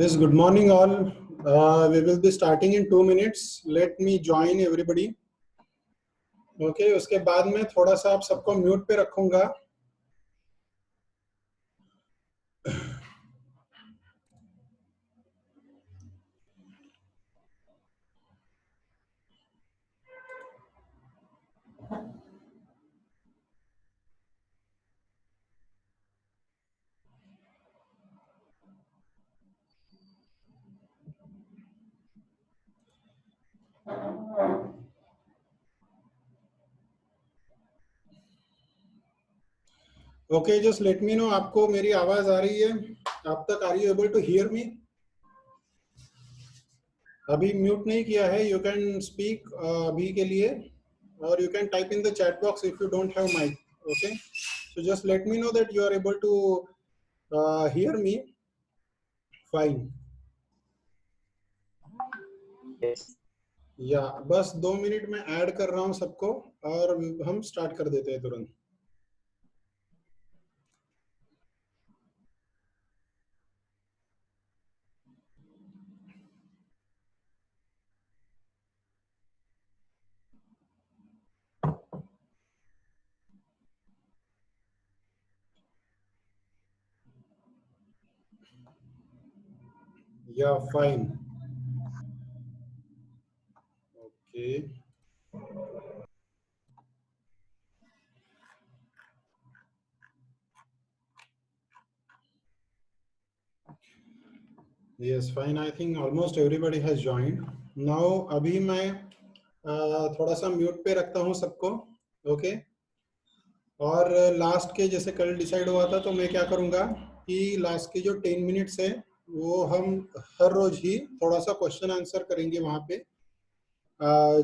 Yes, good morning all. We will be starting in 2 minutes. Let me join everybody. Okay, उसके बाद में थोड़ा सा आप सबको म्यूट पे रखूंगा. Okay, just let me know आपको मेरी आवाज आ रही है? आप तक are you able to hear me? अभी म्यूट नहीं किया है. You can speak अभी के लिए, or you can type in the chat box if you don't have mic. Okay, so just let me know that you are able to hear me. Fine. या बस 2 minute में add कर रहा हूं सबको और हम स्टार्ट कर देते हैं तुरंत. या fine. Okay, yes fine. I think almost everybody has joined now. अभी मैं थोड़ा सा म्यूट पे रखता हूँ सबको. ओके, और लास्ट के जैसे कल डिसाइड हुआ था, तो मैं क्या करूँगा कि लास्ट के जो 10 मिनट्स है वो हम हर रोज ही थोड़ा सा क्वेश्चन आंसर करेंगे वहाँ पे.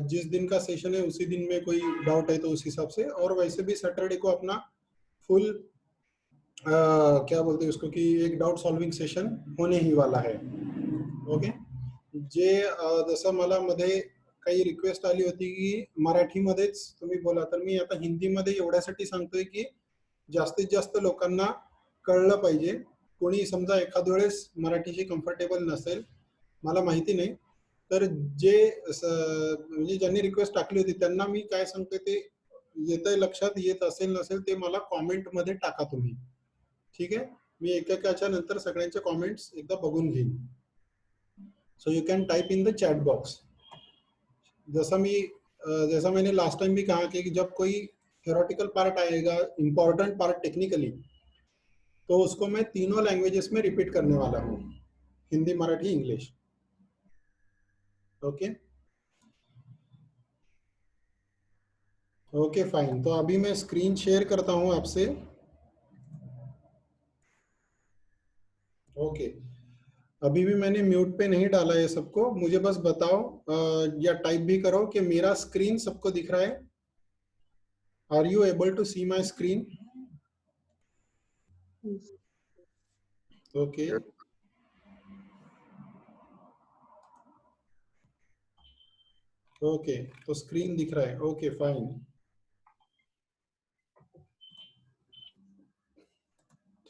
जिस दिन का सेशन है उसी दिन में कोई डाउट है तो उस हिसाब से. और वैसे भी सैटरडे को अपना फुल क्या बोलते हैं उसको कि एक डाउट सॉल्विंग सेशन होने ही वाला है. ओके, जे जसं मला मध्ये काही रिक्वेस्ट आली होती की मराठीमध्येच तुम्ही बोला, तर मी आता हिंदीमध्ये एवढ्यासाठी सांगतोय की जास्तीत जास्त लोकांना कळलं पाहिजे. कोणी समजा एखाद वेळेस मराठीशी कम्फर्टेबल नसेल, मला माहिती नाही, तर जे म्हणजे ज्यांनी रिक्वेस्ट टाकली होती त्यांना मी काय सांगतोय ते येतंय लक्षात, येत असेल नसेल ते मला कॉमेंट मध्ये टाका तुम्ही. ठीक आहे, मी एकेकाच्या नंतर सगळ्यांचे कमेंट्स एकदा बघून घेईन. So you can type in the chat box. जैसा मैंने लास्ट टाइम भी कहा कि जब कोई थ्योरेटिकल पार्ट आएगा, इंपॉर्टेंट पार्ट टेक्निकली, तो उसको मैं तीनों लैंग्वेजेस में रिपीट करने वाला हूँ, Hindi, Marathi, English. Okay okay fine. तो अभी मैं स्क्रीन शेयर करता हूँ आपसे. ओके, अभी भी मैंने म्यूट पे नहीं डाला है सबको. मुझे बस बताओ या टाइप भी करो कि मेरा स्क्रीन सबको दिख रहा है. Are you able to see my screen? Okay, okay, तो स्क्रीन दिख रहा है. ओके फाइन,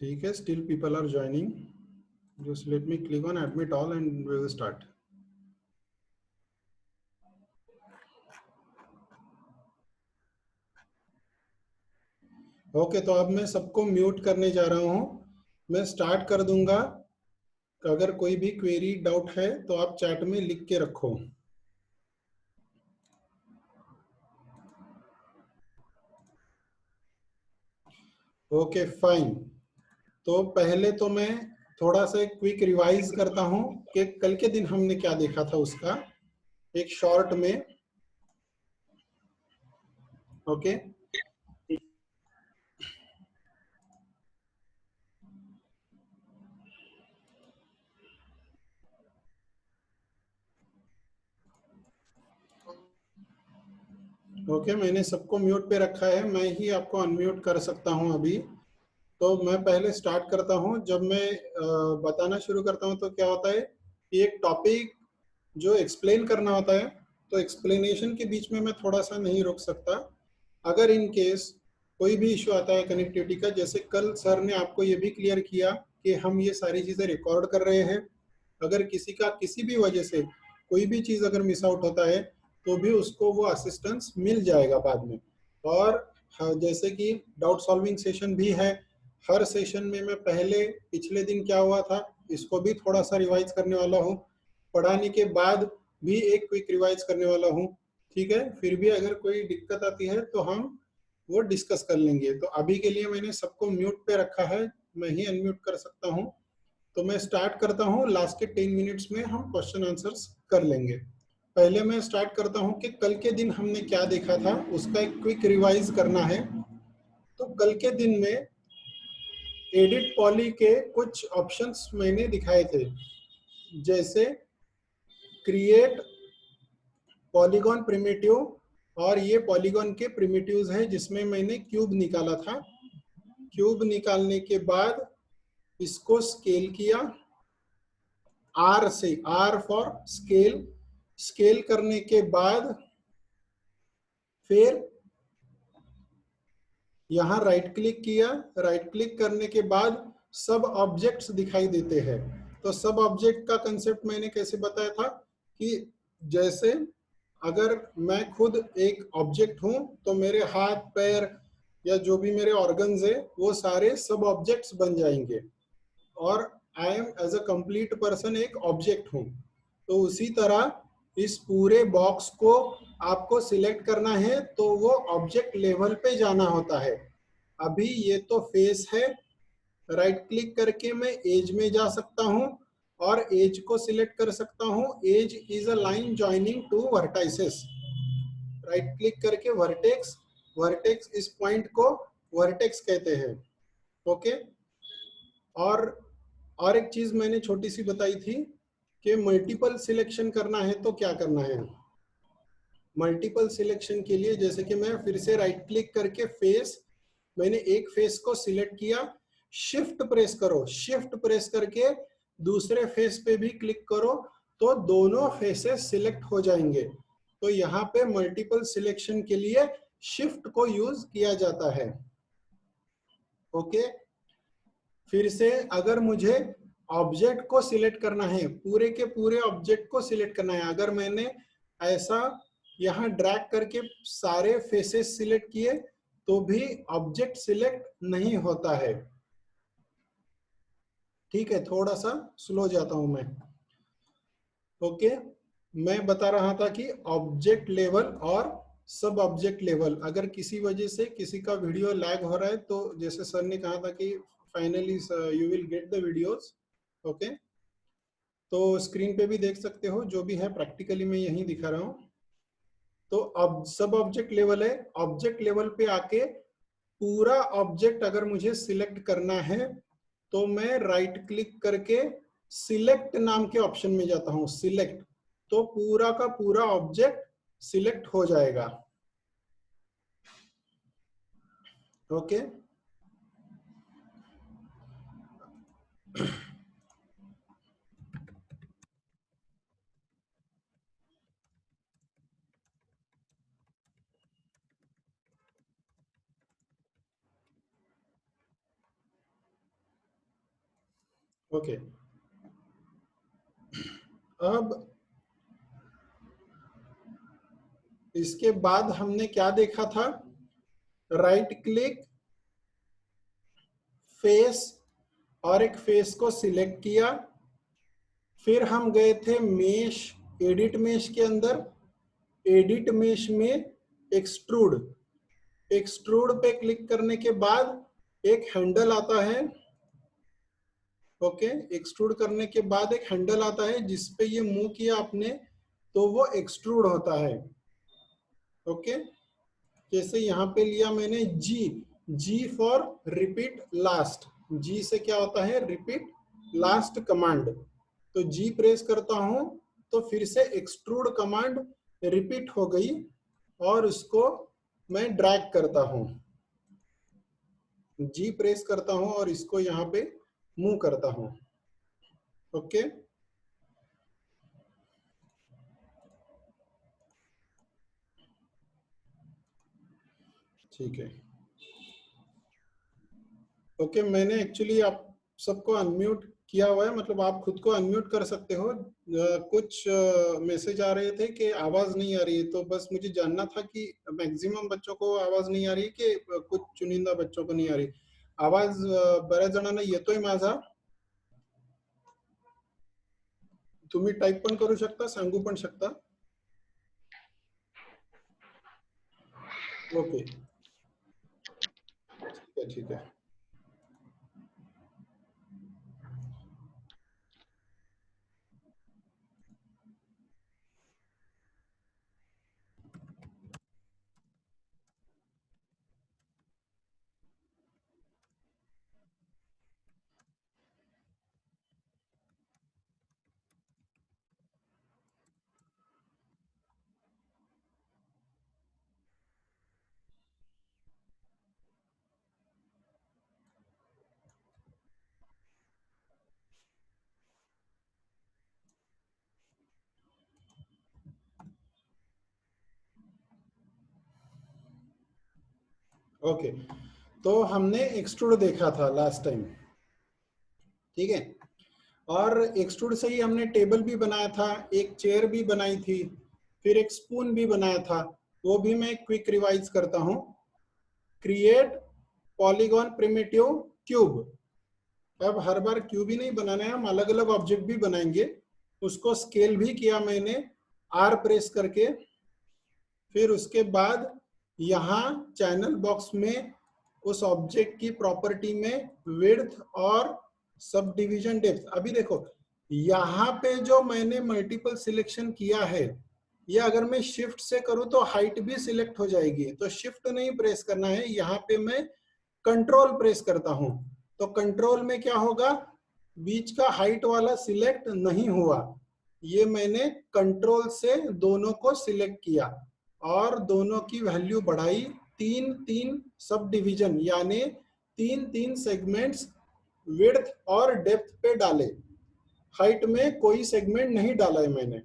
ठीक है. Still people are joining. Just let me click on admit all and we will start. Okay, तो अब मैं सबको म्यूट करने जा रहा हूँ. मैं स्टार्ट कर दूंगा. अगर कोई भी क्वेरी डाउट है तो आप चैट में लिख के रखो. Okay fine. तो पहले तो मैं थोड़ा सा क्विक रिवाइज करता हूं कि कल के दिन हमने क्या देखा था उसका एक शॉर्ट में. ओके, ओके, मैंने सबको म्यूट पे रखा है. मैं ही आपको अनम्यूट कर सकता हूं अभी. तो मैं पहले स्टार्ट करता हूं. जब मैं बताना शुरू करता हूं तो क्या होता है कि एक टॉपिक जो एक्सप्लेन करना होता है, तो एक्सप्लेनेशन के बीच में मैं थोड़ा सा नहीं रोक सकता. अगर इन केस कोई भी इश्यू आता है कनेक्टिविटी का, जैसे कल सर ने आपको ये भी क्लियर किया कि हम ये सारी चीज़ें रिकॉर्ड कर रहे हैं, अगर किसी का किसी भी वजह से कोई भी चीज अगर मिस आउट होता है तो भी उसको वो असिस्टेंस मिल जाएगा बाद में। और हाँ, जैसे कि डाउट सॉल्विंग सेशन भी है, हर सेशन में मैं पहले पिछले दिन क्या हुआ था इसको भी थोड़ा सा रिवाइज करने वाला हूँ, पढ़ाने के बाद भी एक क्विक रिवाइज करने वाला हूँ। ठीक है, फिर भी अगर कोई दिक्कत आती है तो हम वो डिस्कस कर लेंगे। तो अभी के लिए मैंने सबको म्यूट पे रखा है, मैं ही अनम्यूट कर सकता हूँ। तो मैं स्टार्ट करता हूँ, लास्ट के 10 मिनट्स में हम क्वेश्चन आंसर्स कर लेंगे। पहले मैं स्टार्ट करता हूँ कि कल के दिन हमने क्या देखा था उसका एक क्विक रिवाइज करना है। तो कल के दिन में एडिट पॉली के कुछ ऑप्शंस मैंने दिखाए थे, जैसे क्रिएट पॉलीगॉन प्रिमिटिव, और ये पॉलीगॉन के प्रिमिटिव्स है जिसमें मैंने क्यूब निकाला था। क्यूब निकालने के बाद इसको स्केल किया, आर से, आर फॉर स्केल। स्केल करने के बाद फिर यहां राइट क्लिक किया, राइट क्लिक करने के बाद सब ऑब्जेक्ट्स दिखाई देते हैं। तो सब ऑब्जेक्ट का कंसेप्ट मैंने कैसे बताया था कि जैसे अगर मैं खुद एक ऑब्जेक्ट हूं तो मेरे हाथ पैर या जो भी मेरे ऑर्गन्स है वो सारे सब ऑब्जेक्ट्स बन जाएंगे, और I am as a complete person एक ऑब्जेक्ट हूं। तो उसी तरह इस पूरे बॉक्स को आपको सिलेक्ट करना है तो वो ऑब्जेक्ट लेवल पे जाना होता है। अभी ये तो फेस है, राइट क्लिक करके मैं एज में जा सकता हूं और एज को सिलेक्ट कर सकता हूं। Edge is a line joining two vertices. Right click करके वर्टेक्स, वर्टेक्स इस पॉइंट को वर्टेक्स कहते हैं। ओके। और एक चीज मैंने छोटी सी बताई थी कि मल्टीपल सिलेक्शन करना है तो क्या करना है। मल्टीपल सिलेक्शन के लिए जैसे कि मैं फिर से राइट क्लिक करके फेस, मैंने एक फेस को सिलेक्ट किया, शिफ्ट प्रेस करो, शिफ्ट प्रेस करके दूसरे फेस पे भी क्लिक करो तो दोनों फेसेस सिलेक्ट हो जाएंगे। तो यहाँ पे मल्टीपल सिलेक्शन के लिए शिफ्ट को यूज किया जाता है। ओके। फिर से अगर मुझे ऑब्जेक्ट को सिलेक्ट करना है, पूरे के पूरे ऑब्जेक्ट को सिलेक्ट करना है, अगर मैंने ऐसा यहाँ ड्रैग करके सारे फेसेस सिलेक्ट किए तो भी ऑब्जेक्ट सिलेक्ट नहीं होता है। ठीक है, थोड़ा सा स्लो जाता हूं मैं। ओके, मैं बता रहा था कि ऑब्जेक्ट लेवल और सब ऑब्जेक्ट लेवल, अगर किसी वजह से किसी का वीडियो लैग हो रहा है तो जैसे सर ने कहा था कि finally you will get the videos. Okay, तो स्क्रीन पे भी देख सकते हो, जो भी है प्रैक्टिकली मैं यही दिखा रहा हूँ। तो अब सब ऑब्जेक्ट लेवल है, ऑब्जेक्ट लेवल पे आके पूरा ऑब्जेक्ट अगर मुझे सिलेक्ट करना है तो मैं राइट क्लिक करके सिलेक्ट नाम के ऑप्शन में जाता हूं, सिलेक्ट, तो पूरा का पूरा ऑब्जेक्ट सिलेक्ट हो जाएगा। ओके। ओके, अब इसके बाद हमने क्या देखा था, राइट क्लिक, फेस, और एक फेस को सिलेक्ट किया। फिर हम गए थे मेश, एडिट मेश के अंदर, एडिट मेश में एक्सट्रूड, एक्सट्रूड पे क्लिक करने के बाद एक हैंडल आता है। ओके, एक्सट्रूड करने के बाद एक हैंडल आता है जिस पे ये मूव किया आपने तो वो एक्सट्रूड होता है। ओके, जैसे यहाँ पे लिया मैंने जी, जी फॉर रिपीट लास्ट, जी से क्या होता है, रिपीट लास्ट कमांड। तो जी प्रेस करता हूं तो फिर से एक्सट्रूड कमांड रिपीट हो गई, और उसको मैं ड्रैग करता हूं, जी प्रेस करता हूं और इसको यहाँ पे मूव करता हूं। ओके, ठीक है। ओके, मैंने एक्चुअली आप सबको अनम्यूट किया हुआ है, मतलब आप खुद को अनम्यूट कर सकते हो। कुछ मैसेज आ रहे थे कि आवाज नहीं आ रही है, तो बस मुझे जानना था कि मैक्सिमम बच्चों को आवाज नहीं आ रही कि कुछ चुनिंदा बच्चों को नहीं आ रही आवाज। बऱ्याच जणांना येतोय माझा, तुम्ही टाइप पण करू शकता, सांगू पण शकता। ओके, ठीक है, ठीक है। ओके, तो हमने एक्सट्रूड देखा था लास्ट टाइम, ठीक है। और एक्सट्रूड से ही हमने टेबल भी बनाया था, एक चेयर भी बनाई थी, फिर एक स्पून भी बनाया था। वो भी मैं क्विक रिवाइज करता हूँ। Create polygon primitive cube. अब हर बार क्यूब ही नहीं बनाना है, हम अलग अलग ऑब्जेक्ट भी बनाएंगे। उसको स्केल भी किया मैंने आर प्रेस करके। फिर उसके बाद यहाँ चैनल बॉक्स में उस ऑब्जेक्ट की प्रॉपर्टी में विड्थ और सब डिवीजन डेप्थ। अभी देखो यहाँ पे जो मैंने मल्टीपल सिलेक्शन किया है, ये अगर मैं शिफ्ट से करूं तो हाइट भी सिलेक्ट हो जाएगी। तो शिफ्ट नहीं प्रेस करना है, यहाँ पे मैं कंट्रोल प्रेस करता हूं। तो कंट्रोल में क्या होगा, बीच का हाइट वाला सिलेक्ट नहीं हुआ। ये मैंने कंट्रोल से दोनों को सिलेक्ट किया और दोनों की वैल्यू बढ़ाई। 3-3 सब डिवीजन यानी 3-3 सेगमेंट्स विड्थ और डेप्थ पे डाले। हाइट में कोई सेगमेंट नहीं डाला है मैंने।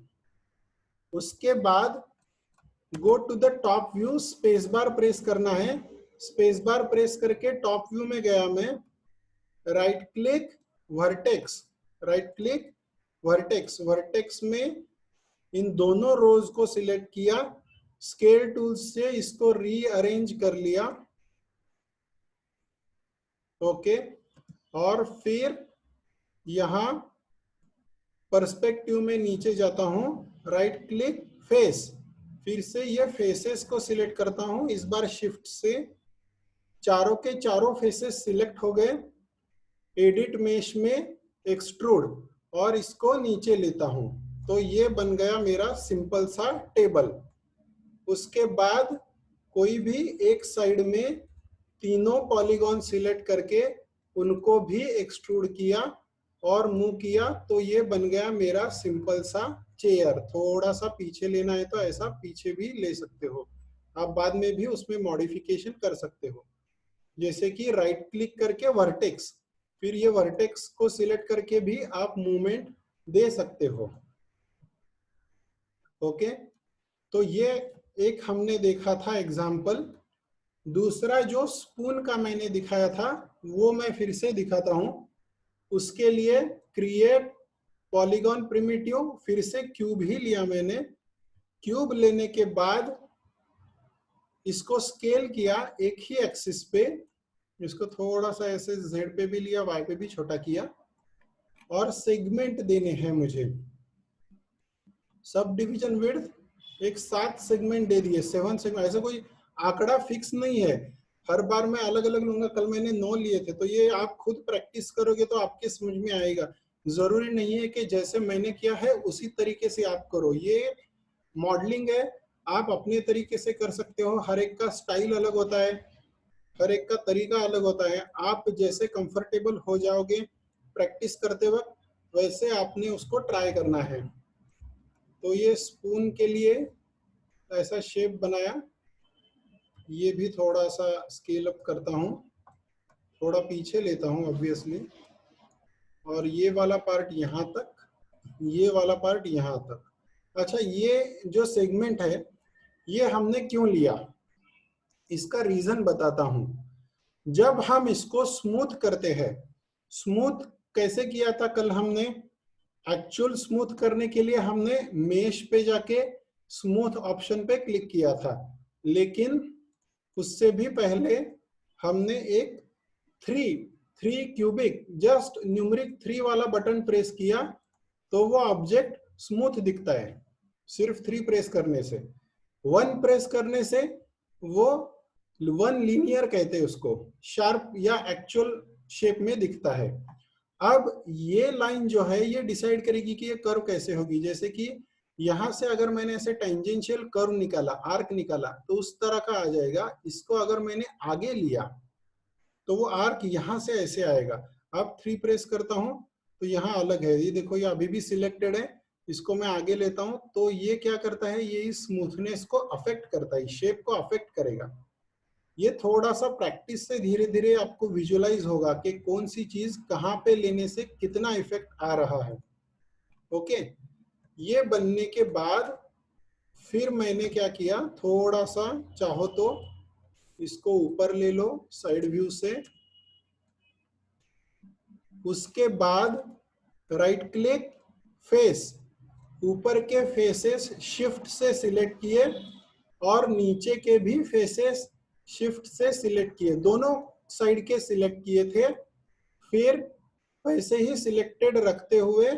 उसके बाद go to the top view, space bar press करना है। स्पेस बार प्रेस करके टॉप व्यू में गया मैं। Right click vertex, right click vertex, vertex में इन दोनों रोज को सिलेक्ट किया। स्केल टूल से इसको रीअरेंज कर लिया। ओके, और फिर यहां पर्सपेक्टिव में नीचे जाता हूं, राइट क्लिक फेस, फिर से ये फेसेस को सिलेक्ट करता हूं। इस बार शिफ्ट से चारों के चारों फेसेस सिलेक्ट हो गए। एडिट मेश में एक्सट्रूड और इसको नीचे लेता हूं। तो ये बन गया मेरा सिंपल सा टेबल। उसके बाद कोई भी एक साइड में तीनों पॉलीगॉन सिलेक्ट करके उनको भी एक्सट्रूड किया और मूव किया, तो ये बन गया मेरा सिंपल सा चेयर। थोड़ा सा पीछे लेना है तो ऐसा पीछे भी ले सकते हो आप, बाद में भी उसमें मॉडिफिकेशन कर सकते हो। जैसे कि राइट क्लिक करके वर्टेक्स, फिर ये वर्टेक्स को सिलेक्ट करके भी आप मूवमेंट दे सकते हो। ओके, तो ये एक हमने देखा था एग्जाम्पल। दूसरा जो स्पून का मैंने दिखाया था वो मैं फिर से दिखाता हूं। उसके लिए क्रिएट पॉलीगॉन प्रिमिटिव, फिर से क्यूब ही लिया मैंने। क्यूब लेने के बाद इसको स्केल किया एक ही एक्सिस पे। इसको थोड़ा सा ऐसे जेड पे भी लिया, वाई पे भी छोटा किया। और सेगमेंट देने हैं मुझे। सब डिवीजन विड्थ एक 7 सेगमेंट दे दिए, 7 सेगमेंट। ऐसा कोई आंकड़ा फिक्स नहीं है, हर बार मैं अलग अलग लूंगा। कल मैंने 9 लिए थे, तो ये आप खुद प्रैक्टिस करोगे तो आपके समझ में आएगा। जरूरी नहीं है कि जैसे मैंने किया है उसी तरीके से आप करो। ये मॉडलिंग है, आप अपने तरीके से कर सकते हो। हर एक का स्टाइल अलग होता है, हर एक का तरीका अलग होता है। आप जैसे कंफर्टेबल हो जाओगे प्रैक्टिस करते वक्त, वैसे आपने उसको ट्राई करना है। तो ये स्पून के लिए ऐसा शेप बनाया। ये भी थोड़ा सा स्केल अप करता हूँ, थोड़ा पीछे लेता हूँ ऑब्वियसली। और ये वाला पार्ट यहाँ तक, ये वाला पार्ट यहाँ तक। अच्छा, ये जो सेगमेंट है ये हमने क्यों लिया, इसका रीजन बताता हूँ। जब हम इसको स्मूथ करते हैं, स्मूथ कैसे किया था कल हमने? एक्चुअल स्मूथ करने के लिए हमने मेश पे जाके स्मूथ ऑप्शन पे क्लिक किया था, लेकिन उससे भी पहले हमने एक थ्री क्यूबिक जस्ट न्यूमेरिक 3 वाला बटन प्रेस किया तो वो ऑब्जेक्ट स्मूथ दिखता है, सिर्फ 3 प्रेस करने से। 1 प्रेस करने से वो 1 लीनियर कहते हैं उसको, शार्प या एक्चुअल शेप में दिखता है। अब ये लाइन जो है ये डिसाइड करेगी कि ये कर्व कैसे होगी। जैसे कि यहां से अगर मैंने ऐसे टेंजेंशियल कर्व निकाला, आर्क निकाला, तो उस तरह का आ जाएगा। इसको अगर मैंने आगे लिया तो वो आर्क यहां से ऐसे आएगा। अब 3 प्रेस करता हूं तो यहाँ अलग है, ये देखो ये अभी भी सिलेक्टेड है। इसको मैं आगे लेता हूं तो ये क्या करता है, ये इस स्मूथनेस को अफेक्ट करता है, शेप को अफेक्ट करेगा। ये थोड़ा सा प्रैक्टिस से धीरे धीरे आपको विजुअलाइज होगा कि कौन सी चीज कहाँ पे लेने से कितना इफेक्ट आ रहा है। ओके, ये बनने के बाद फिर मैंने क्या किया, थोड़ा सा चाहो तो इसको ऊपर ले लो साइड व्यू से। उसके बाद राइट क्लिक, फेस, ऊपर के फेसेस शिफ्ट से सिलेक्ट किए और नीचे के भी फेसेस शिफ्ट से सिलेक्ट किए, दोनों साइड के सिलेक्ट किए थे। फिर वैसे ही सिलेक्टेड रखते हुए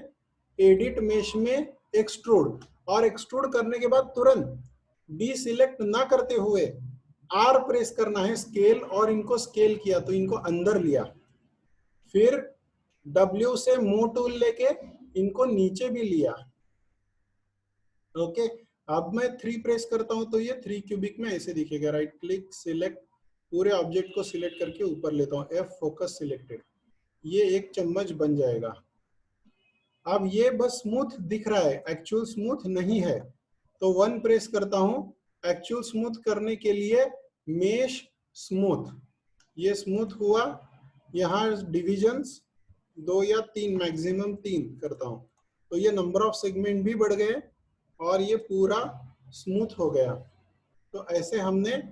एडिट मेश में एक्सट्रूड, और एक्सट्रूड करने के बाद तुरंत डी सिलेक्ट ना करते हुए आर प्रेस करना है स्केल, और इनको स्केल किया तो इनको अंदर लिया। फिर W से मूव टूल लेके इनको नीचे भी लिया। ओके, अब मैं 3 प्रेस करता हूं तो ये 3 क्यूबिक में ऐसे दिखेगा। राइट क्लिक, सिलेक्ट, पूरे ऑब्जेक्ट को सिलेक्ट करके ऊपर लेता हूं, F फोकस सिलेक्टेड, ये एक चम्मच बन जाएगा। अब ये बस स्मूथ दिख रहा है, एक्चुअल स्मूथ नहीं है। तो 1 प्रेस करता हूं। एक्चुअल स्मूथ करने के लिए मेश स्मूथ, ये स्मूथ हुआ। यहाँ डिविजन्स 2 या 3, मैक्सिमम 3 करता हूं तो ये नंबर ऑफ सेगमेंट भी बढ़ गए और ये पूरा स्मूथ हो गया। तो ऐसे हमने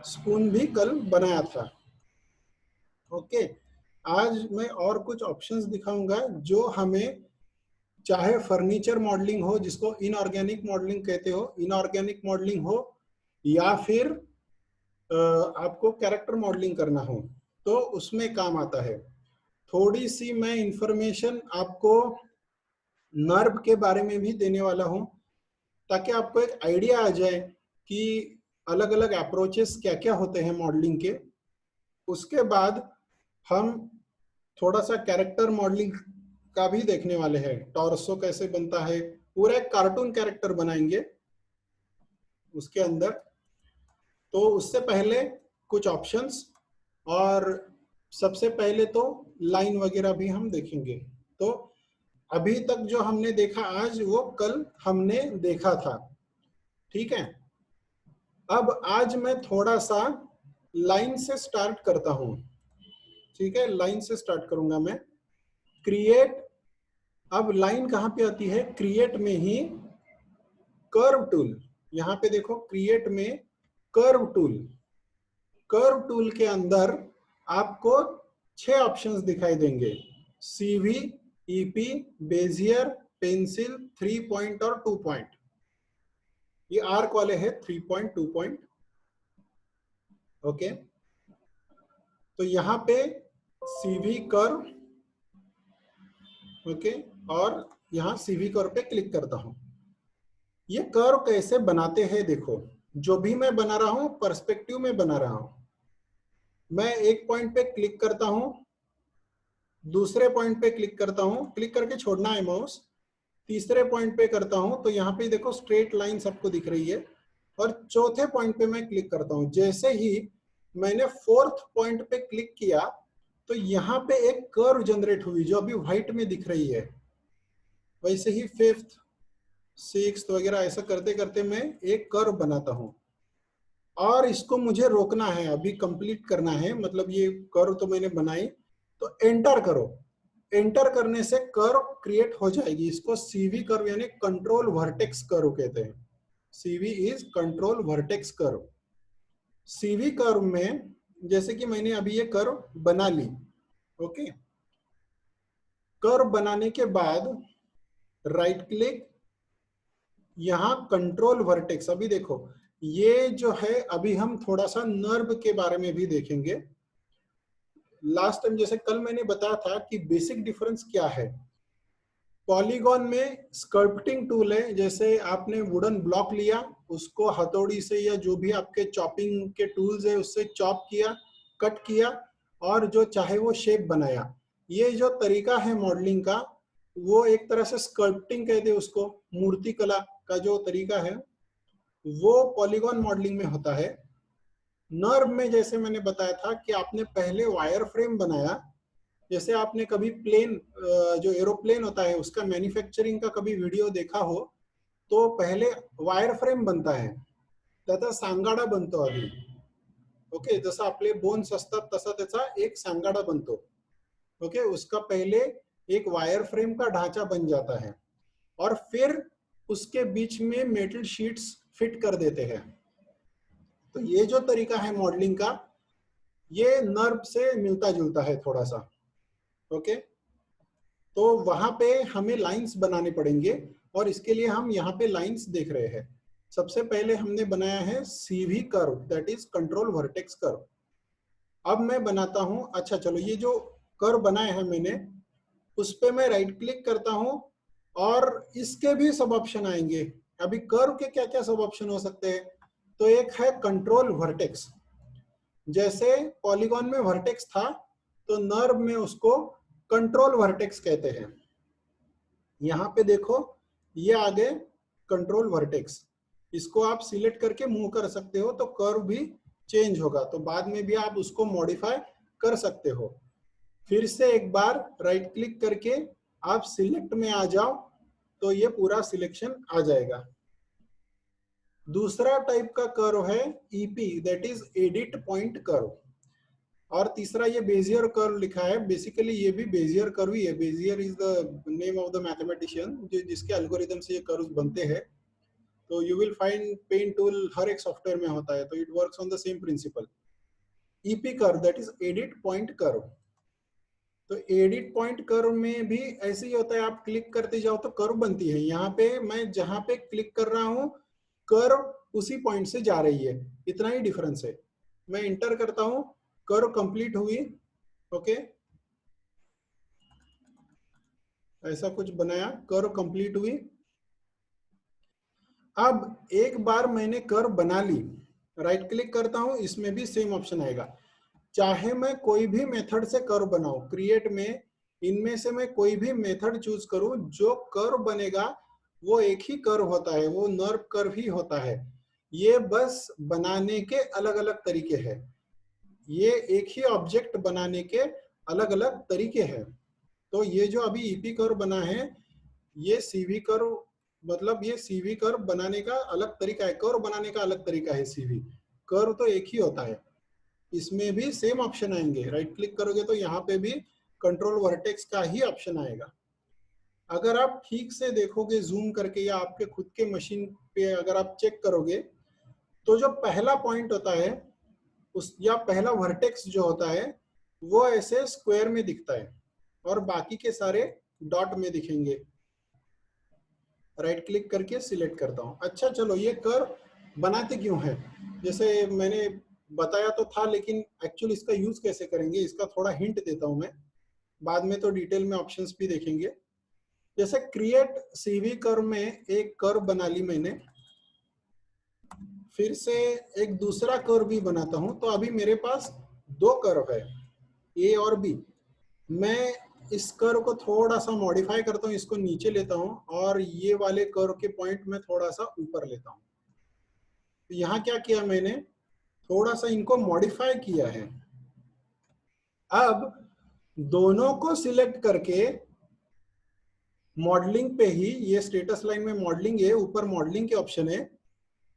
स्पून भी कल बनाया था। ओके, आज मैं और कुछ ऑप्शंस दिखाऊंगा जो हमें, चाहे फर्नीचर मॉडलिंग हो जिसको इनऑर्गेनिक मॉडलिंग कहते हो, इनऑर्गेनिक मॉडलिंग हो, या फिर आपको कैरेक्टर मॉडलिंग करना हो, तो उसमें काम आता है। थोड़ी सी मैं इंफॉर्मेशन आपको नर्व के बारे में भी देने वाला हूं ताकि आपको एक आइडिया आ जाए कि अलग अलग अप्रोचेस क्या क्या होते हैं मॉडलिंग के। उसके बाद हम थोड़ा सा कैरेक्टर मॉडलिंग का भी देखने वाले हैं, टॉर्सो कैसे बनता है, पूरा एक कार्टून कैरेक्टर बनाएंगे उसके अंदर। तो उससे पहले कुछ ऑप्शंस, और सबसे पहले तो लाइन वगैरह भी हम देखेंगे। तो अभी तक जो हमने देखा आज वो कल हमने देखा था, ठीक है। अब आज मैं थोड़ा सा लाइन से स्टार्ट करता हूं, ठीक है, लाइन से स्टार्ट करूंगा मैं। क्रिएट, अब लाइन कहां पे आती है, क्रिएट में ही कर्व टूल, यहां पे देखो क्रिएट में कर्व टूल, कर्व टूल के अंदर आपको 6 ऑप्शंस दिखाई देंगे, CV, EP, Bezier, pencil, 3 point और 2 पॉइंट। ये आर्क वाले हैं 3 पॉइंट 2 पॉइंट। ओके, तो यहाँ पे CV कर्व, ओके, और यहाँ CV कर्व पे क्लिक करता हूं। ये कर्व कैसे बनाते हैं देखो, जो भी मैं बना रहा हूं पर्सपेक्टिव में बना रहा हूं। मैं एक पॉइंट पे क्लिक करता हूं, दूसरे पॉइंट पे क्लिक करता हूं, क्लिक करके छोड़ना है माउस, तीसरे पॉइंट पे करता हूं तो यहाँ पे देखो स्ट्रेट लाइन सबको दिख रही है, और चौथे पॉइंट पे मैं क्लिक करता हूं। जैसे ही मैंने 4th पॉइंट पे क्लिक किया तो यहाँ पे एक कर्व जनरेट हुई जो अभी व्हाइट में दिख रही है। वैसे ही 5th 6th वगैरह ऐसा करते करते मैं एक कर्व बनाता हूं, और इसको मुझे रोकना है, अभी कंप्लीट करना है। मतलब ये कर्व तो मैंने बनाई, तो एंटर करो, एंटर करने से कर्व क्रिएट हो जाएगी। इसको CV कर्व यानी कंट्रोल वर्टेक्स कर्व कहते हैं। CV is control vertex curve. CV curve में जैसे कि मैंने अभी ये कर्व बना ली, ओके, कर्व बनाने के बाद राइट क्लिक, यहां कंट्रोल वर्टेक्स। अभी देखो ये जो है, अभी हम थोड़ा सा नर्व के बारे में भी देखेंगे। लास्ट टाइम जैसे कल मैंने बताया था कि बेसिक डिफरेंस क्या है। पॉलीगॉन में स्कल्पटिंग टूल है, जैसे आपने वुडन ब्लॉक लिया, उसको हथौड़ी से या जो भी आपके चॉपिंग के टूल्स है उससे चॉप किया, कट किया और जो चाहे वो शेप बनाया। ये जो तरीका है मॉडलिंग का, वो एक तरह से स्कल्पटिंग कहते हैं उसको, मूर्ति कला का जो तरीका है वो पॉलीगॉन मॉडलिंग में होता है। नर्व में जैसे मैंने बताया था कि आपने पहले वायर फ्रेम बनाया, जैसे आपने कभी प्लेन, जो एरोप्लेन होता है उसका मैन्युफैक्चरिंग का कभी वीडियो देखा हो, तो पहले वायर फ्रेम बनता है, त्याचा सांगाडा बनतो आधी। ओके, जसं आपले बोन्स असतात तसा त्याचा एक सांगाडा बनतो। ओके, उसका पहले एक वायर फ्रेम का ढांचा बन जाता है और फिर उसके बीच में मेटल शीट्स फिट कर देते हैं। तो ये जो तरीका है मॉडलिंग का, ये नर्व से मिलता जुलता है थोड़ा सा। ओके, तो वहां पे हमें लाइंस बनाने पड़ेंगे और इसके लिए हम यहाँ पे लाइंस देख रहे हैं। सबसे पहले हमने बनाया है CV curve, that is control vertex curve. अब मैं बनाता हूं, अच्छा चलो, ये जो कर्व बनाया है मैंने, उस पे मैं राइट क्लिक करता हूं और इसके भी सब ऑप्शन आएंगे। अभी कर्व के क्या क्या सब ऑप्शन हो सकते हैं, तो एक है कंट्रोल वर्टेक्स। जैसे पॉलीगॉन में वर्टेक्स था, तो नर्व में उसको कंट्रोल वर्टेक्स कहते हैं। यहाँ पे देखो ये आगे कंट्रोल वर्टेक्स, इसको आप सिलेक्ट करके मूव कर सकते हो तो कर्व भी चेंज होगा, तो बाद में भी आप उसको मॉडिफाई कर सकते हो। फिर से एक बार राइट क्लिक करके आप सिलेक्ट में आ जाओ तो ये पूरा सिलेक्शन आ जाएगा। दूसरा टाइप का कर्व है EP, that is edit point curve. और तीसरा ये बेजियर कर्व लिखा है, बेसिकली ये भी बेजियर कर्व ही है। Bezier is the name of the mathematician जिसके एल्गोरिथम से ये कर्व बनते हैं। तो you will find pen tool हर एक सॉफ्टवेयर में होता है, तो it works on the same principle. EP curve that is edit point curve. तो एडिट पॉइंट कर्व में भी ऐसे ही होता है, आप क्लिक करते जाओ तो कर्व बनती है। यहाँ पे मैं जहां पे क्लिक कर रहा हूँ कर्व उसी पॉइंट से जा रही है, इतना ही डिफरेंस है। मैं इंटर करता हूँ, कर्व कंप्लीट हुई। ओके, ऐसा कुछ बनाया, कर्व कंप्लीट हुई। अब एक बार मैंने कर्व बना ली, राइट क्लिक करता हूं, इसमें भी सेम ऑप्शन आएगा। चाहे मैं कोई भी मेथड से कर्व बनाऊं, क्रिएट में इनमें से मैं कोई भी मेथड चूज करूं, जो कर्व बनेगा वो एक ही कर्व होता है, वो नर्व कर्व ही होता है। ये बस बनाने के अलग अलग तरीके हैं, ये एक ही ऑब्जेक्ट बनाने के अलग अलग तरीके हैं। तो ये जो अभी ईपी कर्व बना है, ये सीवी कर्व, मतलब ये सीवी कर्व बनाने का अलग तरीका है, कर्व बनाने का अलग तरीका है। सीवी कर्व तो एक ही होता है, इसमें भी सेम ऑप्शन आएंगे। राइट क्लिक करोगे तो यहाँ पे भी कंट्रोल वर्टेक्स का ही ऑप्शन आएगा। अगर आप ठीक से देखोगे जूम करके या आपके खुद के मशीन पे अगर आप चेक करोगे, तो जो पहला पॉइंट होता है उस, या पहला वर्टेक्स जो होता है, वो ऐसे स्क्वायर में दिखता है और बाकी के सारे डॉट में दिखेंगे। राइट क्लिक करके सिलेक्ट करता हूं। अच्छा चलो, ये कर्व बनाते क्यों है, जैसे मैंने बताया तो था, लेकिन एक्चुअली इसका यूज कैसे करेंगे इसका थोड़ा हिंट देता हूं मैं, बाद में तो डिटेल में ऑप्शंस भी देखेंगे। जैसे क्रिएट सीवी कर्व में एक कर्व बना ली मैंने, फिर से एक दूसरा कर्व भी बनाता हूं, तो अभी मेरे पास दो कर्व है, ए और बी। मैं इस कर्व को थोड़ा सा मॉडिफाई करता हूं, इसको नीचे लेता हूं और ये वाले कर्व के पॉइंट में थोड़ा सा ऊपर लेता हूं। तो यहाँ क्या किया मैंने, थोड़ा सा इनको मॉडिफाई किया है। अब दोनों को सिलेक्ट करके मॉडलिंग पे ही, ये स्टेटस लाइन में मॉडलिंग है, ऊपर मॉडलिंग के ऑप्शन है,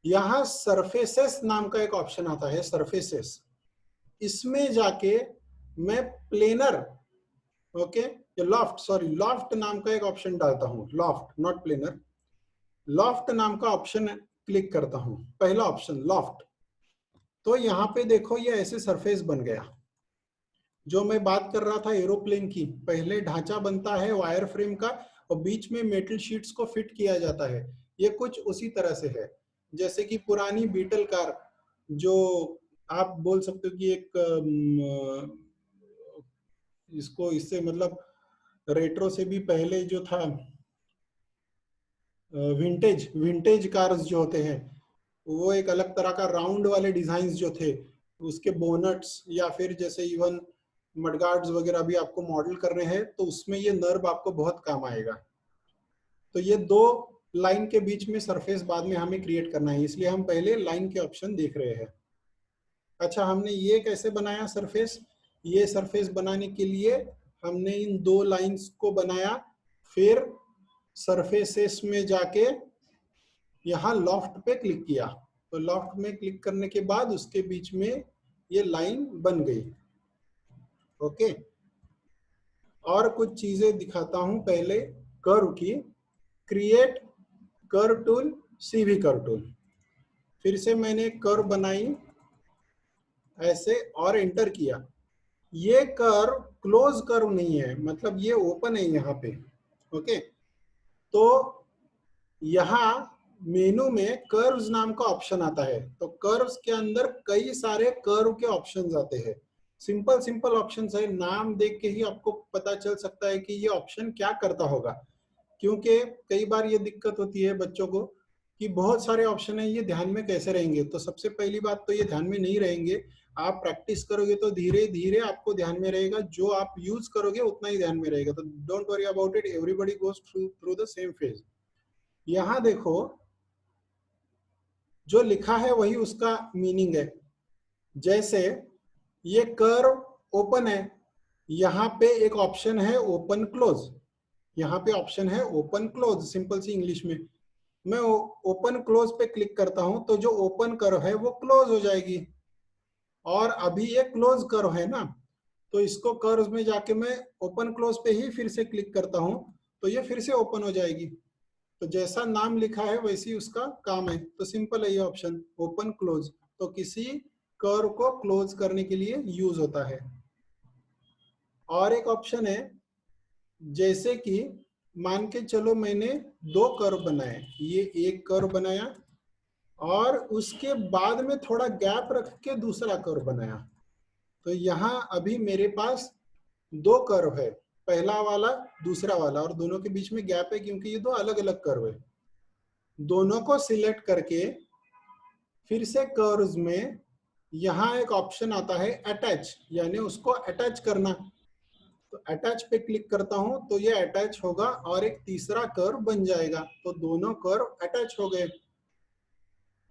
यहाँ सरफेसेस नाम का एक ऑप्शन आता है, सरफेसेस। इसमें जाके मैं प्लेनर, ओके, ये लॉफ्ट, सॉरी लॉफ्ट नाम का एक ऑप्शन डालता हूं, लॉफ्ट नॉट प्लेनर, लॉफ्ट नाम का ऑप्शन क्लिक करता हूं, पहला ऑप्शन लॉफ्ट। तो यहाँ पे देखो ये ऐसे सरफेस बन गया। जो मैं बात कर रहा था एरोप्लेन की, पहले ढांचा बनता है वायर फ्रेम का और बीच में मेटल शीट्स को फिट किया जाता है। ये कुछ उसी तरह से है। जैसे कि पुरानी बीटल कार, जो आप बोल सकते हो कि एक इसको इससे मतलब रेट्रो से भी पहले जो था, विंटेज विंटेज कार्स जो होते हैं, वो एक अलग तरह का राउंड वाले डिजाइन जो थे, उसके बोनट्स या फिर जैसे इवन मडगार्ड्स वगैरह भी आपको मॉडल करने हैं तो उसमें ये नर्व आपको बहुत काम आएगा। तो ये दो लाइन के बीच में सरफेस बाद में हमें क्रिएट करना है, इसलिए हम पहले लाइन के ऑप्शन देख रहे हैं। अच्छा, हमने ये कैसे बनाया सरफेस? ये सरफेस बनाने के लिए हमने इन दो लाइंस को बनाया, फिर सरफेसेस में जाके यहाँ लॉफ्ट पे क्लिक किया, तो लॉफ्ट में क्लिक करने के बाद उसके बीच में ये लाइन बन गई। ओके, और कुछ चीजें दिखाता हूं पहले कर्व की। Create curve tool, CV curve tool, फिर से मैंने कर्व बनाई ऐसे और एंटर किया। ये कर्व क्लोज कर्व नहीं है, मतलब ये ओपन है यहाँ पे। ओके, तो यहाँ मेनू में कर्व्स नाम का ऑप्शन आता है, तो कर्व्स के अंदर कई सारे कर्व के ऑप्शंस आते हैं। सिंपल सिंपल ऑप्शंस है, नाम देख के ही आपको पता चल सकता है कि ये ऑप्शन क्या करता होगा। क्योंकि कई बार ये दिक्कत होती है बच्चों को कि बहुत सारे ऑप्शन है, ये ध्यान में कैसे रहेंगे। तो सबसे पहली बात तो ये ध्यान में नहीं रहेंगे, आप प्रैक्टिस करोगे तो धीरे धीरे आपको ध्यान में रहेगा, जो आप यूज करोगे उतना ही ध्यान में रहेगा। तो don't worry about it, everybody goes through the same phase. यहाँ देखो, जो लिखा है वही उसका मीनिंग है। जैसे ये कर्व ओपन है, यहाँ पे एक ऑप्शन है ओपन क्लोज, यहाँ पे ऑप्शन है ओपन क्लोज, सिंपल सी इंग्लिश में। मैं ओपन क्लोज पे क्लिक करता हूं तो जो ओपन कर्व है वो क्लोज हो जाएगी, और अभी ये क्लोज कर्व है ना, तो इसको कर्व में जाके मैं ओपन क्लोज पे ही फिर से क्लिक करता हूं तो ये फिर से ओपन हो जाएगी। तो जैसा नाम लिखा है वैसे ही उसका काम है। तो सिंपल है ये ऑप्शन ओपन क्लोज, तो किसी कर्व को क्लोज करने के लिए यूज होता है। और एक ऑप्शन है, जैसे कि मान के चलो मैंने दो कर्व बनाए, ये एक कर्व बनाया और उसके बाद में थोड़ा गैप रख के दूसरा कर्व बनाया। तो यहाँ अभी मेरे पास दो कर्व है, पहला वाला दूसरा वाला, और दोनों के बीच में गैप है क्योंकि ये दो अलग अलग कर्व है। दोनों को सिलेक्ट करके फिर से कर्व्स में यहाँ एक ऑप्शन आता है अटैच, यानी उसको अटैच करना। तो अटैच पे क्लिक करता हूं तो ये अटैच होगा और एक तीसरा कर्व बन जाएगा, तो दोनों कर्व अटैच हो गए।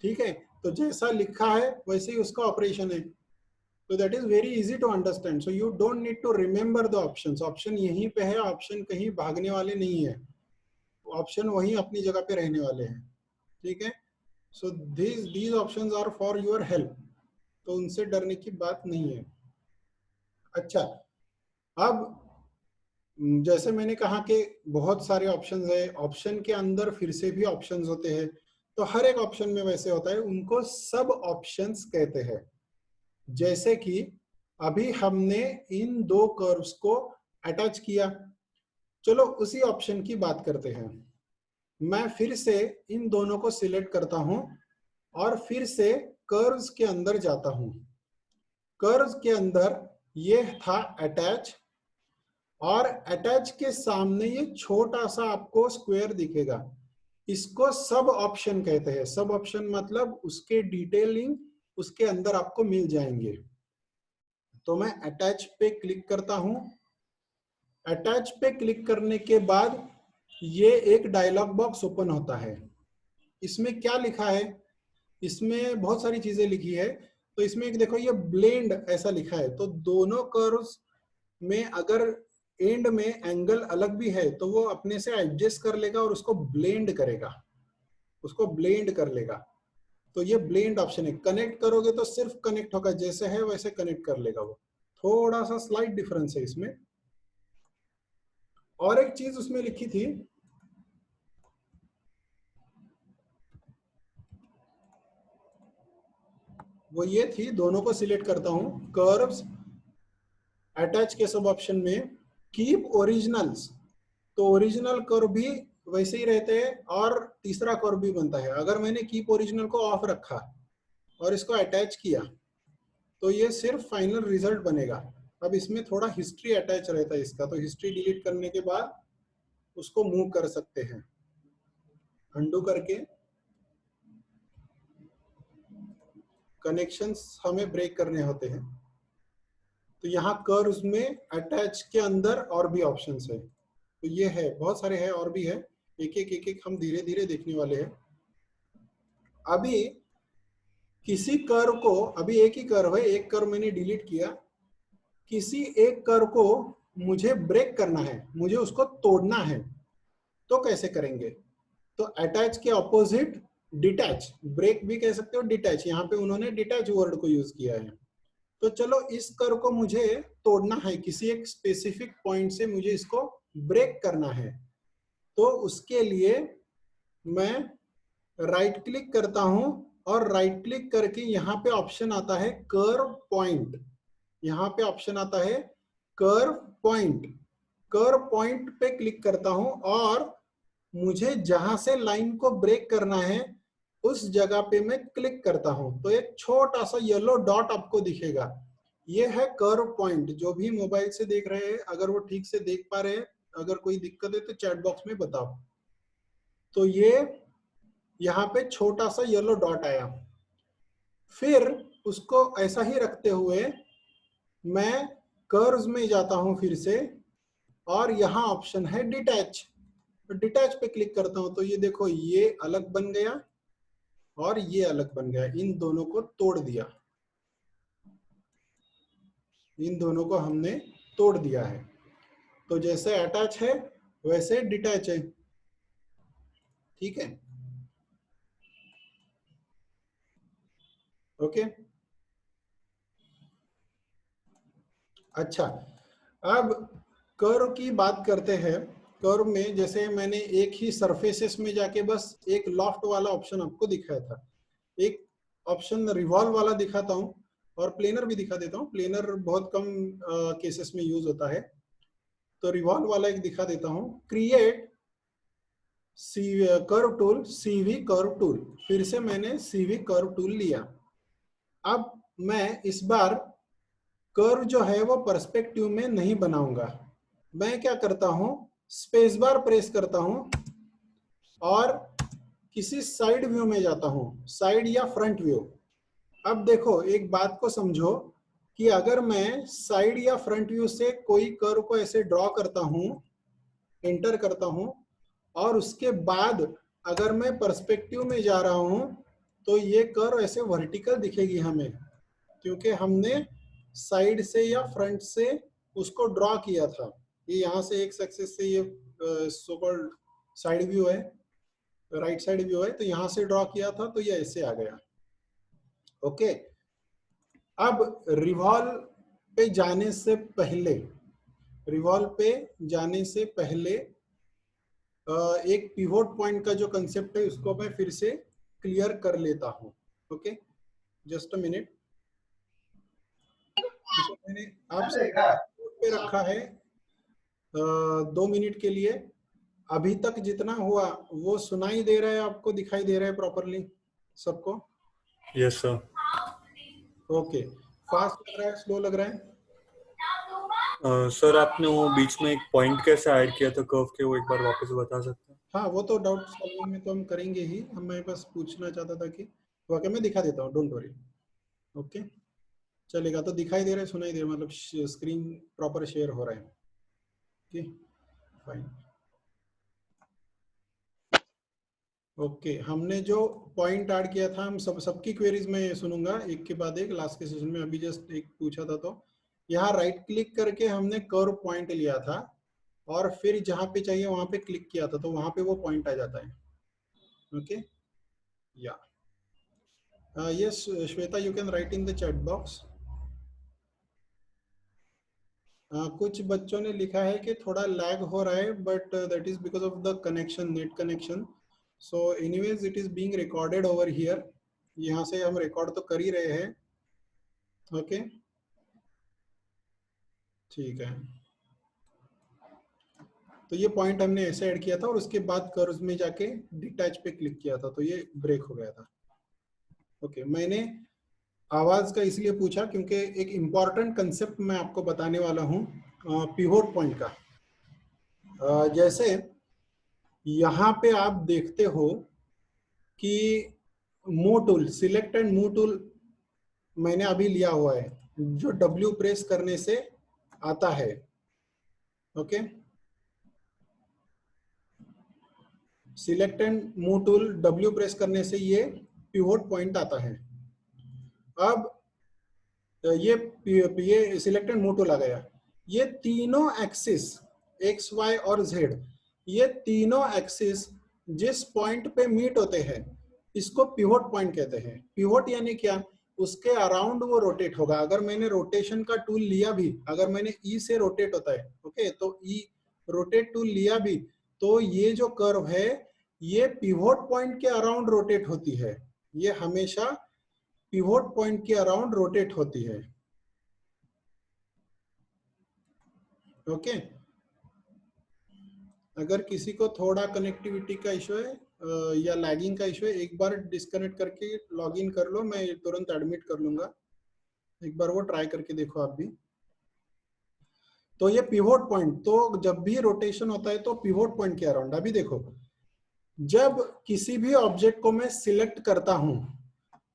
ठीक है, तो जैसा लिखा है वैसे ही उसका ऑपरेशन है। तो that is very easy to understand, so you don't need to remember the options. Options यहीं पे है, ऑप्शन कहीं भागने वाले नहीं है, ऑप्शन वहीं अपनी जगह पे रहने वाले हैं। ठीक है, so these options are for your help, तो उनसे डरने की बात नहीं है। अच्छा, अब जैसे मैंने कहा कि बहुत सारे ऑप्शंस है, ऑप्शन के अंदर फिर से भी ऑप्शंस होते हैं, तो हर एक ऑप्शन में वैसे होता है, उनको सब ऑप्शंस कहते हैं। जैसे कि अभी हमने इन दो कर्व्स को अटैच किया, चलो उसी ऑप्शन की बात करते हैं। मैं फिर से इन दोनों को सिलेक्ट करता हूं और फिर से कर्व्स के अंदर जाता हूं। कर्व्स के अंदर ये था अटैच, और अटैच के सामने ये छोटा सा आपको स्क्वायर दिखेगा, इसको सब ऑप्शन कहते हैं। सब ऑप्शन मतलब उसके डिटेलिंग उसके अंदर आपको मिल जाएंगे। तो मैं अटैच पे क्लिक करता हूं। अटैच पे क्लिक करने के बाद ये एक डायलॉग बॉक्स ओपन होता है। इसमें क्या लिखा है? इसमें बहुत सारी चीजें लिखी है। तो इसमें एक देखो, ये ब्लेंड ऐसा लिखा है, तो दोनों कर्व्स में अगर एंड में एंगल अलग भी है तो वो अपने से एडजस्ट कर लेगा और उसको ब्लेंड करेगा, उसको ब्लेंड कर लेगा। तो ये ब्लेंड ऑप्शन है। कनेक्ट करोगे तो सिर्फ कनेक्ट होगा, जैसे है वैसे कनेक्ट कर लेगा वो। थोड़ा सा स्लाइट डिफरेंस है इसमें। और एक चीज उसमें लिखी थी, वो ये थी, दोनों को सिलेक्ट करता हूं, कर्व्स अटैच के सब ऑप्शन में कीप ओरिजिनल्स, तो ओरिजिनल कर्व भी वैसे ही रहते हैं और तीसरा कर्व भी बनता है। अगर मैंने कीप ओरिजिनल को ऑफ रखा और इसको अटैच किया तो ये सिर्फ फाइनल रिजल्ट बनेगा। अब इसमें थोड़ा हिस्ट्री अटैच रहता है इसका, तो हिस्ट्री डिलीट करने के बाद उसको मूव कर सकते हैं अंडू करके। कनेक्शंस हमें ब्रेक करने होते हैं, तो यहाँ कर्व्स में अटैच के अंदर और भी ऑप्शंस है, तो ये है, बहुत सारे हैं और भी है, एक एक हम धीरे धीरे देखने वाले हैं। अभी किसी कर्व को, अभी एक ही कर्व है, एक कर्व मैंने डिलीट किया, किसी एक कर्व को मुझे ब्रेक करना है, मुझे उसको तोड़ना है, तो कैसे करेंगे? तो अटैच के ऑपोजिट डिटैच, ब्रेक भी कह सकते हो, डिटैच, यहाँ पे उन्होंने डिटैच वर्ड को यूज किया है। तो चलो इस कर्व को मुझे तोड़ना है, किसी एक स्पेसिफिक पॉइंट से मुझे इसको ब्रेक करना है, तो उसके लिए मैं राइट क्लिक करता हूं और राइट क्लिक करके यहाँ पे ऑप्शन आता है कर्व पॉइंट, यहाँ पे ऑप्शन आता है कर्व पॉइंट, कर्व पॉइंट पे क्लिक करता हूं और मुझे जहां से लाइन को ब्रेक करना है उस जगह पे मैं क्लिक करता हूं, तो एक छोटा सा येलो डॉट आपको दिखेगा, ये है कर्व पॉइंट। जो भी मोबाइल से देख रहे हैं, अगर वो ठीक से देख पा रहे हैं, अगर कोई दिक्कत है तो चैट बॉक्स में बताओ। तो ये यहाँ पे छोटा सा येलो डॉट आया, फिर उसको ऐसा ही रखते हुए मैं कर्व्स में जाता हूं फिर से, और यहाँ ऑप्शन है डिटैच, डिटैच पे क्लिक करता हूं, तो ये देखो ये अलग बन गया और ये अलग बन गया, इन दोनों को तोड़ दिया, इन दोनों को हमने तोड़ दिया है। तो जैसे अटैच है वैसे डिटैच है, ठीक है, ओके। अच्छा, अब कर्व की बात करते हैं। कर्व में जैसे मैंने एक ही सरफेसेस में जाके बस एक लॉफ्ट वाला ऑप्शन आपको दिखाया था, एक ऑप्शन रिवॉल्व वाला दिखाता हूं और प्लेनर भी दिखा देता हूं, प्लेनर बहुत कम केसेस में यूज होता है, तो रिवॉल्व वाला एक दिखा देता हूं। Create curve tool, CV curve tool, फिर से मैंने सीवी कर्व टूल लिया। अब मैं इस बार कर्व जो है वो पर्सपेक्टिव में नहीं बनाऊंगा, मैं क्या करता हूं, स्पेस बार प्रेस करता हूं और किसी साइड व्यू में जाता हूं, साइड या फ्रंट व्यू। अब देखो एक बात को समझो कि अगर मैं साइड या फ्रंट व्यू से कोई कर्व को ऐसे ड्रॉ करता हूं, एंटर करता हूं, और उसके बाद अगर मैं पर्सपेक्टिव में जा रहा हूं, तो ये कर्व ऐसे वर्टिकल दिखेगी हमें, क्योंकि हमने साइड से या फ्रंट से उसको ड्रॉ किया था। ये यहाँ से एक सक्सेस से ये सो कॉल्ड साइड व्यू है, राइट साइड व्यू है, तो यहाँ से ड्रॉ किया था तो ये ऐसे आ गया, ओके। अब रिवॉल्व पे जाने से पहले, रिवॉल्व पे जाने से पहले एक पिवोट पॉइंट का जो कंसेप्ट है उसको मैं फिर से क्लियर कर लेता हूँ, ओके, जस्ट अ मिनट। मैंने आपसे पे रखा है 2 मिनट के लिए, अभी तक जितना हुआ वो सुनाई दे रहा है आपको, दिखाई दे रहा है प्रॉपरली सबको? Yes sir. ओके, फास्ट लग रहा है, स्लो लग रहा है? सर आपने वो बीच में एक पॉइंट कैसे ऐड किया था कर्व के, वो एक बार वापस बता सकते हैं? हाँ, वो तो डाउट सॉल्विंग में तो हम करेंगे ही, हम मैं बस पूछना चाहता था कि वाकई में दिखा देता हूँ, डोंट वरी, ओके, चलेगा। तो दिखाई दे रहा है, सुनाई दे रहा है, मतलब स्क्रीन प्रॉपर शेयर हो रहा है, ओके फाइन। ओके, हमने जो पॉइंट ऐड किया था, हम सबकी क्वेरीज में सुनूंगा एक के बाद एक, लास्ट के सेशन में अभी जस्ट एक पूछा था, तो यहाँ राइट क्लिक करके हमने कर्व पॉइंट लिया था और फिर जहाँ पे चाहिए वहां पे क्लिक किया था, तो वहां पे वो पॉइंट आ जाता है, ओके। या yes Shweta, you can write in the chat box. कुछ बच्चों ने लिखा है कि थोड़ा लैग हो रहा है, but that is because of the connection, net connection. So anyways it is being recorded over here, यहाँ से हम रिकॉर्ड तो कर ही रहे हैं, ओके। ठीक है, तो ये पॉइंट हमने ऐसे ऐड किया था और उसके बाद कर्व्स में जाके डिटैच पे क्लिक किया था, तो ये ब्रेक हो गया था। ओके, मैंने आवाज का इसलिए पूछा क्योंकि एक इंपॉर्टेंट कंसेप्ट मैं आपको बताने वाला हूँ पिवोट पॉइंट का। जैसे यहाँ पे आप देखते हो कि move tool, select and move tool मैंने अभी लिया हुआ है, जो W प्रेस करने से आता है। Okay, select and move tool W press करने से ये पिवोट पॉइंट आता है। अब ये सिलेक्ट एंड मूव टूल आ गया। ये तीनों एक्सिस एक्स वाई और जेड, ये तीनों एक्सिस जिस पॉइंट पे मीट होते हैं इसको पिवोट पॉइंट कहते हैं। पिवोट यानी क्या, उसके अराउंड वो रोटेट होगा। अगर मैंने रोटेशन का टूल लिया भी, अगर मैंने ई से रोटेट होता है, ओके, तो ई रोटेट टूल लिया भी, तो ये जो कर्व है ये पिवोट पॉइंट के अराउंड रोटेट होती है। ये हमेशा पिवोट पॉइंट के अराउंड रोटेट होती है। ओके, अगर किसी को थोड़ा कनेक्टिविटी का इशू है या लैगिंग का इशू है, एक बार डिस्कनेक्ट करके लॉग इन कर लो, मैं तुरंत एडमिट कर लूंगा। एक बार वो ट्राई करके देखो आप भी। तो ये पिवोट पॉइंट, तो जब भी रोटेशन होता है तो पिवोट पॉइंट के अराउंड। अभी देखो, जब किसी भी ऑब्जेक्ट को मैं सिलेक्ट करता हूं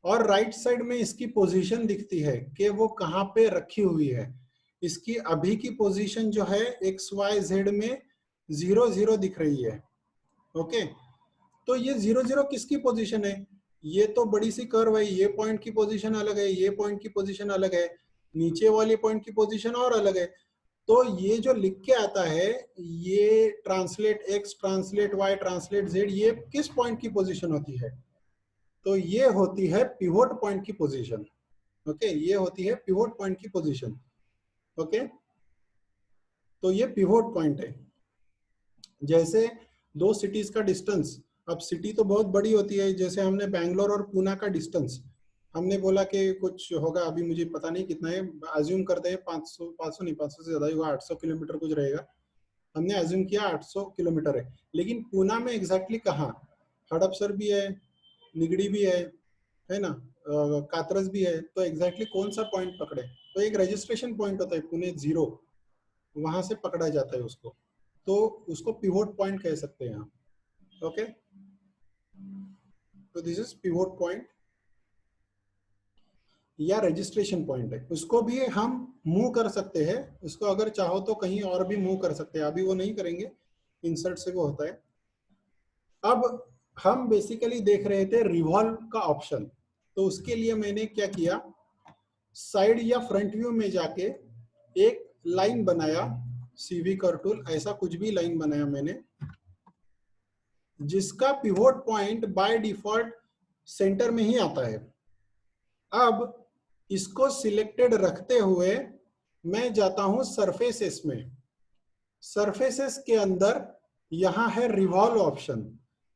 और राइट साइड में इसकी पोजीशन दिखती है कि वो कहाँ पे रखी हुई है, इसकी अभी की पोजीशन जो है एक्स वाई जेड में 0 0 दिख रही है। ओके, तो ये 0 0 किसकी पोजीशन है? ये तो बड़ी सी कर्व है, ये पॉइंट की पोजीशन अलग है, ये पॉइंट की पोजीशन अलग है, नीचे वाली पॉइंट की पोजीशन और अलग है। तो ये जो लिख के आता है, ये translate X, translate Y, translate Z, ये किस पॉइंट की पोजीशन होती है? तो ये होती है पिवोट पॉइंट की पोजीशन। ओके, ये होती है पिवोट पॉइंट की पोजीशन। ओके, तो ये पिवोट पॉइंट है। जैसे दो सिटीज का डिस्टेंस, अब सिटी तो बहुत बड़ी होती है, जैसे हमने बैंगलोर और पूना का डिस्टेंस हमने बोला कि कुछ होगा, अभी मुझे पता नहीं कितना है, अज्यूम करते हैं 500 नहीं, 500 से ज्यादा ही होगा, 800 किलोमीटर कुछ रहेगा। हमने अज्यूम किया 800 किलोमीटर है, लेकिन पूना में एग्जैक्टली कहाँ? हड़पसर भी है, निगड़ी भी है ना, कातरस भी है, तो एग्जैक्टली कौन सा पॉइंट पकड़े? तो एक रजिस्ट्रेशन पॉइंट होता है पुणे 0, वहां से पकड़ा जाता है उसको, तो उसको पिवोट पॉइंट कह सकते हैं हम। ओके, तो दिस इज पिवोट पॉइंट या रजिस्ट्रेशन पॉइंट है। उसको भी हम मूव कर सकते हैं, उसको अगर चाहो तो कहीं और भी मूव कर सकते हैं, अभी वो नहीं करेंगे, इंसर्ट से वो होता है। अब हम बेसिकली देख रहे थे रिवॉल्व का ऑप्शन, तो उसके लिए मैंने क्या किया, साइड या फ्रंट व्यू में जाके एक लाइन बनाया, CV कर्व टूल, ऐसा कुछ भी लाइन बनाया मैंने, जिसका pivot point by default centre में ही आता है। अब इसको सिलेक्टेड रखते हुए मैं जाता हूं सरफेसेस में। सरफेसेस के अंदर यहां है रिवॉल्व ऑप्शन,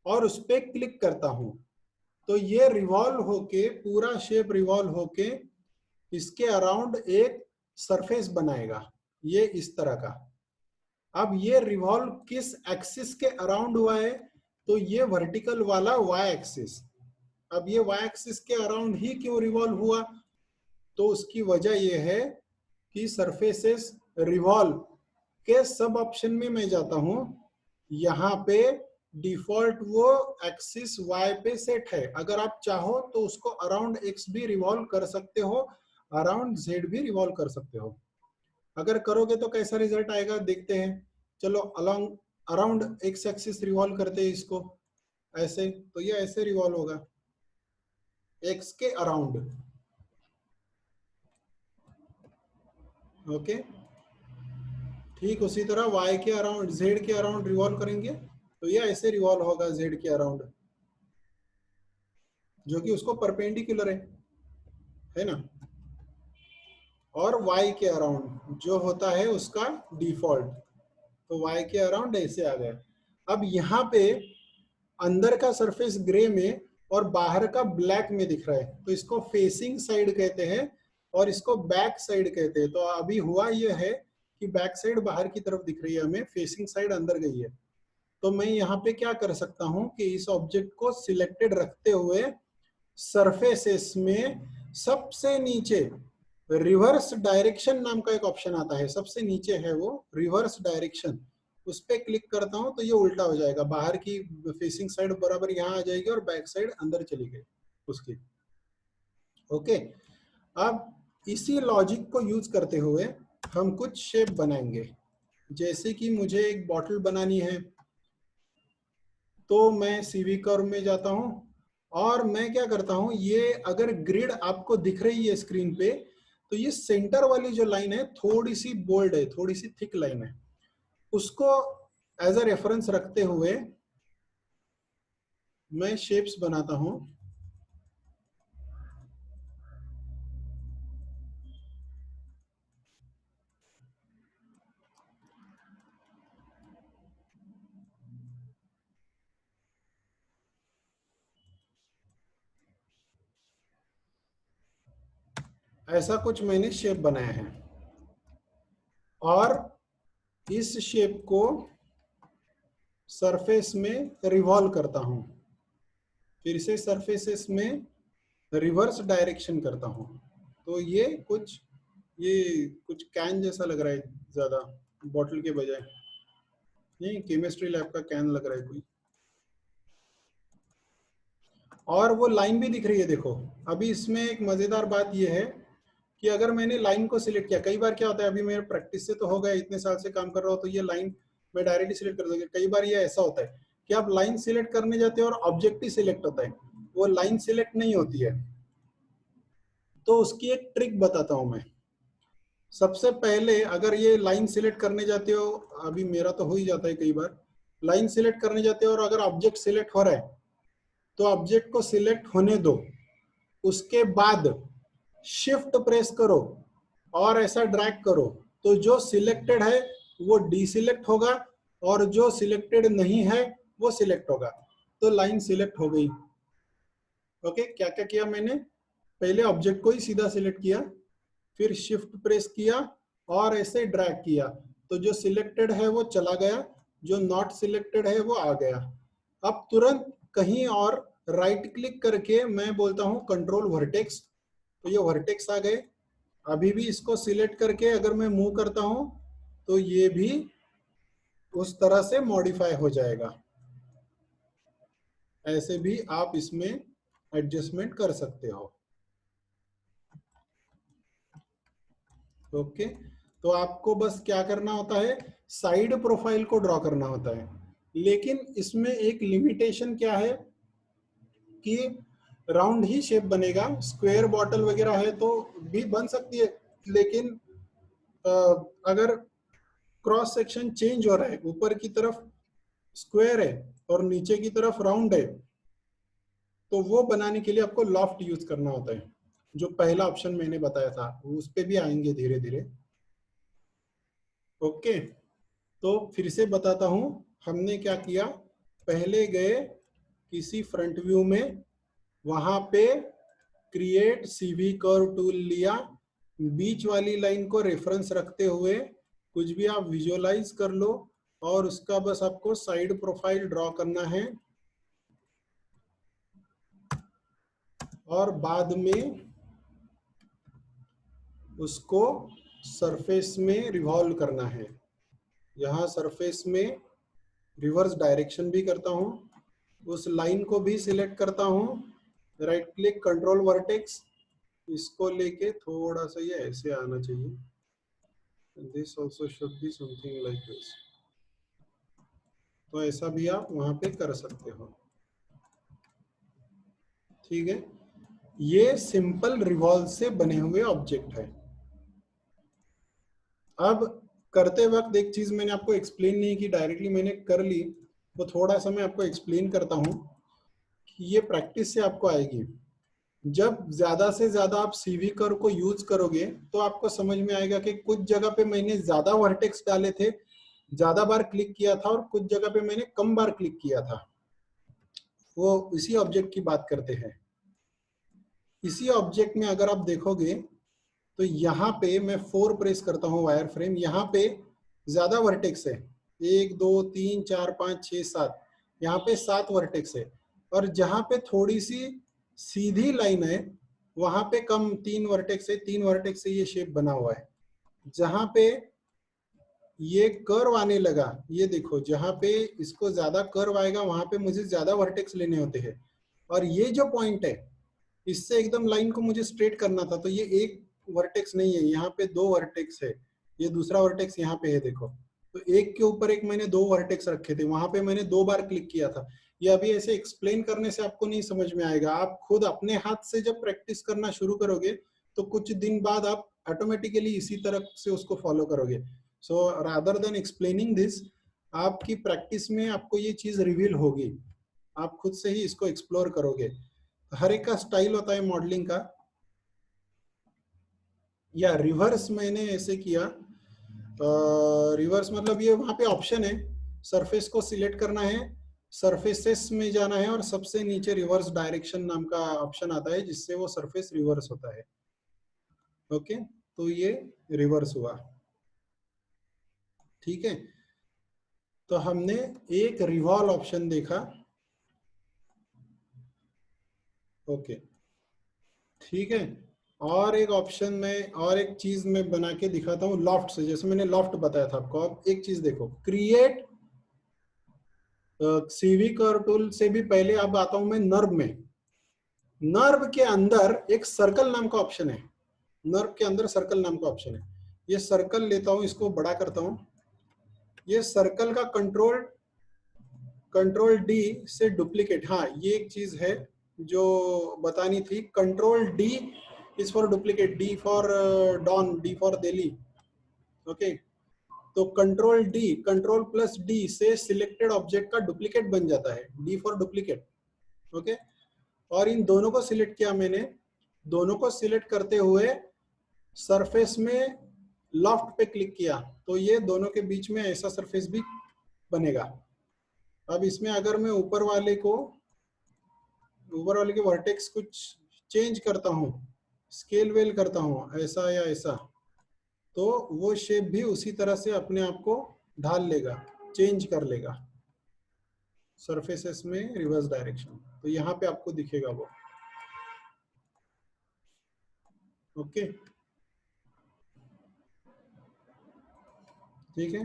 और उस पर क्लिक करता हूं, तो ये रिवॉल्व होके, पूरा शेप रिवॉल्व होके इसके अराउंड एक सरफेस बनाएगा, ये इस तरह का। अब ये रिवॉल्व किस एक्सिस के अराउंड हुआ है? तो ये वर्टिकल वाला वाई एक्सिस। अब ये वाई एक्सिस के अराउंड ही क्यों रिवॉल्व हुआ? तो उसकी वजह यह है कि सरफेसेस रिवॉल्व के सब ऑप्शन में मैं जाता हूं, यहाँ पे डिफॉल्ट वो एक्सिस वाई पे सेट है। अगर आप चाहो तो उसको अराउंड एक्स भी रिवॉल्व कर सकते हो, अराउंड जेड भी रिवॉल्व कर सकते हो। अगर करोगे तो कैसा रिजल्ट आएगा देखते हैं। चलो along around x axis revolve करते हैं इसको, ऐसे, तो ये ऐसे रिवॉल्व होगा एक्स के अराउंड। ओके, ठीक उसी तरह y के अराउंड, z के अराउंड रिवॉल्व करेंगे तो ये ऐसे रिवॉल्व होगा z के अराउंड, जो कि उसको परपेंडिकुलर है ना, और y के अराउंड जो होता है उसका डिफॉल्ट, तो y के अराउंड ऐसे आ गया। अब यहाँ पे अंदर का सरफेस ग्रे में और बाहर का ब्लैक में दिख रहा है, तो इसको फेसिंग साइड कहते हैं और इसको बैक साइड कहते हैं। तो अभी हुआ यह है कि बैक साइड बाहर की तरफ दिख रही है, हमें फेसिंग साइड अंदर गई है। तो मैं यहाँ पे क्या कर सकता हूँ कि इस ऑब्जेक्ट को सिलेक्टेड रखते हुए सरफेसेस में सबसे नीचे रिवर्स डायरेक्शन नाम का एक ऑप्शन आता है, सबसे नीचे है वो रिवर्स डायरेक्शन, उस पर क्लिक करता हूं तो ये उल्टा हो जाएगा, बाहर की फेसिंग साइड बराबर यहाँ आ जाएगी और बैक साइड अंदर चली गई उसकी। ओके, अब इसी लॉजिक को यूज करते हुए हम कुछ शेप बनाएंगे। जैसे कि मुझे एक बॉटल बनानी है, तो मैं सीवी कर्व में जाता हूं और मैं क्या करता हूं, ये अगर ग्रिड आपको दिख रही है स्क्रीन पे, तो ये सेंटर वाली जो लाइन है थोड़ी सी बोल्ड है, थोड़ी सी थिक लाइन है, उसको एज अ रेफरेंस रखते हुए मैं शेप्स बनाता हूं। ऐसा कुछ मैंने शेप बनाया है और इस शेप को सरफेस में रिवॉल्व करता हूं, फिर से सरफेसेस में रिवर्स डायरेक्शन करता हूं। तो ये कुछ कैन जैसा लग रहा है, ज्यादा बॉटल के बजाय, नहीं केमिस्ट्री लैब का कैन लग रहा है कोई। और वो लाइन भी दिख रही है, देखो। अभी इसमें एक मजेदार बात ये है कि अगर मैंने लाइन को सिलेक्ट किया, कई बार क्या होता है, अभी मेरे प्रैक्टिस से तो हो गया, इतने साल से काम कर रहा हूँ, तो ये लाइन मैं डायरेक्टली सिलेक्ट कर दूंगा। कई बार ये ऐसा होता है कि आप लाइन सिलेक्ट करने जाते हो और ऑब्जेक्ट ही सिलेक्ट होता है, वो लाइन सिलेक्ट नहीं होती है। तो उसकी एक ट्रिक बताता हूं मैं। सबसे पहले अगर ये लाइन सिलेक्ट करने जाते हो, अभी मेरा तो हो ही जाता है कई बार, लाइन सिलेक्ट करने जाते हो और अगर ऑब्जेक्ट सिलेक्ट हो रहा है तो ऑब्जेक्ट को सिलेक्ट होने दो, उसके बाद शिफ्ट प्रेस करो और ऐसा ड्रैग करो, तो जो सिलेक्टेड है वो डीसिलेक्ट होगा और जो सिलेक्टेड नहीं है वो सिलेक्ट होगा। तो लाइन सिलेक्ट हो गई। ओके, क्या क्या किया मैंने, पहले ऑब्जेक्ट को ही सीधा सिलेक्ट किया, फिर शिफ्ट प्रेस किया और ऐसे ड्रैग किया, तो जो सिलेक्टेड है वो चला गया, जो नॉट सिलेक्टेड है वो आ गया। अब तुरंत कहीं और राइट क्लिक करके मैं बोलता हूं कंट्रोल वर्टेक्स, तो ये वर्टेक्स आ गए। अभी भी इसको सिलेक्ट करके अगर मैं मूव करता हूं तो ये भी उस तरह से मॉडिफाई हो जाएगा। ऐसे भी आप इसमें एडजस्टमेंट कर सकते हो। ओके, तो आपको बस क्या करना होता है, साइड प्रोफाइल को ड्रॉ करना होता है। लेकिन इसमें एक लिमिटेशन क्या है कि राउंड ही शेप बनेगा, स्क्वायर बॉटल वगैरह है तो भी बन सकती है, लेकिन अगर क्रॉस सेक्शन चेंज हो रहा है, ऊपर की तरफ स्क्वायर है और नीचे की तरफ राउंड है, तो वो बनाने के लिए आपको लॉफ्ट यूज करना होता है, जो पहला ऑप्शन मैंने बताया था, उस पर भी आएंगे धीरे धीरे। ओके, तो फिर से बताता हूं हमने क्या किया। पहले गए किसी फ्रंट व्यू में, वहां पे क्रिएट सीवी कर्व टूल लिया, बीच वाली लाइन को रेफरेंस रखते हुए कुछ भी आप विजुअलाइज कर लो और उसका बस आपको साइड प्रोफाइल ड्रॉ करना है और बाद में उसको सरफेस में रिवॉल्व करना है। यहाँ सरफेस में रिवर्स डायरेक्शन भी करता हूँ, उस लाइन को भी सिलेक्ट करता हूँ, राइट क्लिक कंट्रोल वर्टेक्स, इसको लेके थोड़ा सा ये ऐसे आना चाहिए, this also should be something like this. तो ऐसा भी आप वहां पे कर सकते हो। ठीक है, ये सिंपल रिवॉल्व से बने हुए ऑब्जेक्ट है। अब करते वक्त एक चीज मैंने आपको एक्सप्लेन नहीं की, डायरेक्टली मैंने कर ली, वो थोड़ा सा मैं आपको एक्सप्लेन करता हूँ कि ये प्रैक्टिस से आपको आएगी। जब ज्यादा से ज्यादा आप सीवी कर्व को यूज करोगे तो आपको समझ में आएगा कि कुछ जगह पे मैंने ज्यादा वर्टेक्स डाले थे, ज्यादा बार क्लिक किया था, और कुछ जगह पे मैंने कम बार क्लिक किया था। वो इसी ऑब्जेक्ट की बात करते हैं। इसी ऑब्जेक्ट में अगर आप देखोगे तो यहाँ पे मैं 4 प्रेस करता हूँ वायर फ्रेम, यहाँ पे ज्यादा वर्टेक्स है, 1 2 3 4 5 6 7, यहाँ पे 7 वर्टेक्स है। और जहाँ पे थोड़ी सी सीधी लाइन है वहां पे कम 3 वर्टेक्स है, 3 वर्टेक्स से ये शेप बना हुआ है। जहाँ पे ये कर्व आने लगा, ये देखो जहाँ पे इसको ज्यादा कर्व आएगा वहां पे मुझे ज्यादा वर्टेक्स लेने होते हैं। और ये जो पॉइंट है इससे एकदम लाइन को मुझे स्ट्रेट करना था, तो ये एक वर्टेक्स नहीं है, यहाँ पे 2 वर्टेक्स है, ये दूसरा वर्टेक्स यहाँ पे है देखो। तो एक के ऊपर एक मैंने 2 वर्टेक्स रखे थे, वहां पे मैंने 2 बार क्लिक किया था। ये अभी ऐसे एक्सप्लेन करने से आपको नहीं समझ में आएगा, आप खुद अपने हाथ से जब प्रैक्टिस करना शुरू करोगे तो कुछ दिन बाद आप ऑटोमेटिकली इसी तरह से उसको फॉलो करोगे। So rather than explaining this, आपकी प्रैक्टिस में आपको ये चीज रिवील होगी, आप खुद से ही इसको एक्सप्लोर करोगे। हर एक का स्टाइल होता है मॉडलिंग का। या रिवर्स मैंने ऐसे किया, रिवर्स मतलब ये वहां पे ऑप्शन है, सरफेस को सिलेक्ट करना है, सरफेसेस में जाना है और सबसे नीचे रिवर्स डायरेक्शन नाम का ऑप्शन आता है जिससे वो सरफेस रिवर्स होता है। ओके, तो ये रिवर्स हुआ। ठीक है, तो हमने एक रिवॉल्व ऑप्शन देखा। ओके, ठीक है। और एक ऑप्शन में और एक चीज मैं बना के दिखाता हूँ लॉफ्ट से, जैसे मैंने लॉफ्ट बताया था आपको। अब एक चीज देखो, क्रिएट सीवी कर्व टूल से भी पहले अब आता हूं मैं नर्व में। नर्व के अंदर एक सर्कल नाम का ऑप्शन है, नर्व के अंदर सर्कल नाम का ऑप्शन है। ये सर्कल लेता हूं, इसको बड़ा करता हूं। ये सर्कल का कंट्रोल डी से डुप्लीकेट, हाँ ये एक चीज है जो बतानी थी। Control D is for duplicate, D for Don, D for Delhi. Okay, तो control D, control plus D से सिलेक्टेड ऑब्जेक्ट का डुप्लीकेट बन जाता है, डी फॉर डुप्लीकेट। ओके, और इन दोनों को सिलेक्ट किया मैंने। दोनों को सिलेक्ट करते हुए सरफेस में लॉफ्ट पे क्लिक किया तो ये दोनों के बीच में ऐसा सरफेस भी बनेगा। अब इसमें अगर मैं ऊपर वाले के वर्टेक्स कुछ चेंज करता हूँ, स्केल वेल करता हूँ ऐसा या ऐसा, तो वो शेप भी उसी तरह से अपने आप को ढाल लेगा, चेंज कर लेगा सरफेसेस में रिवर्स डायरेक्शन। तो यहाँ पे आपको दिखेगा वो। ओके, ठीक है।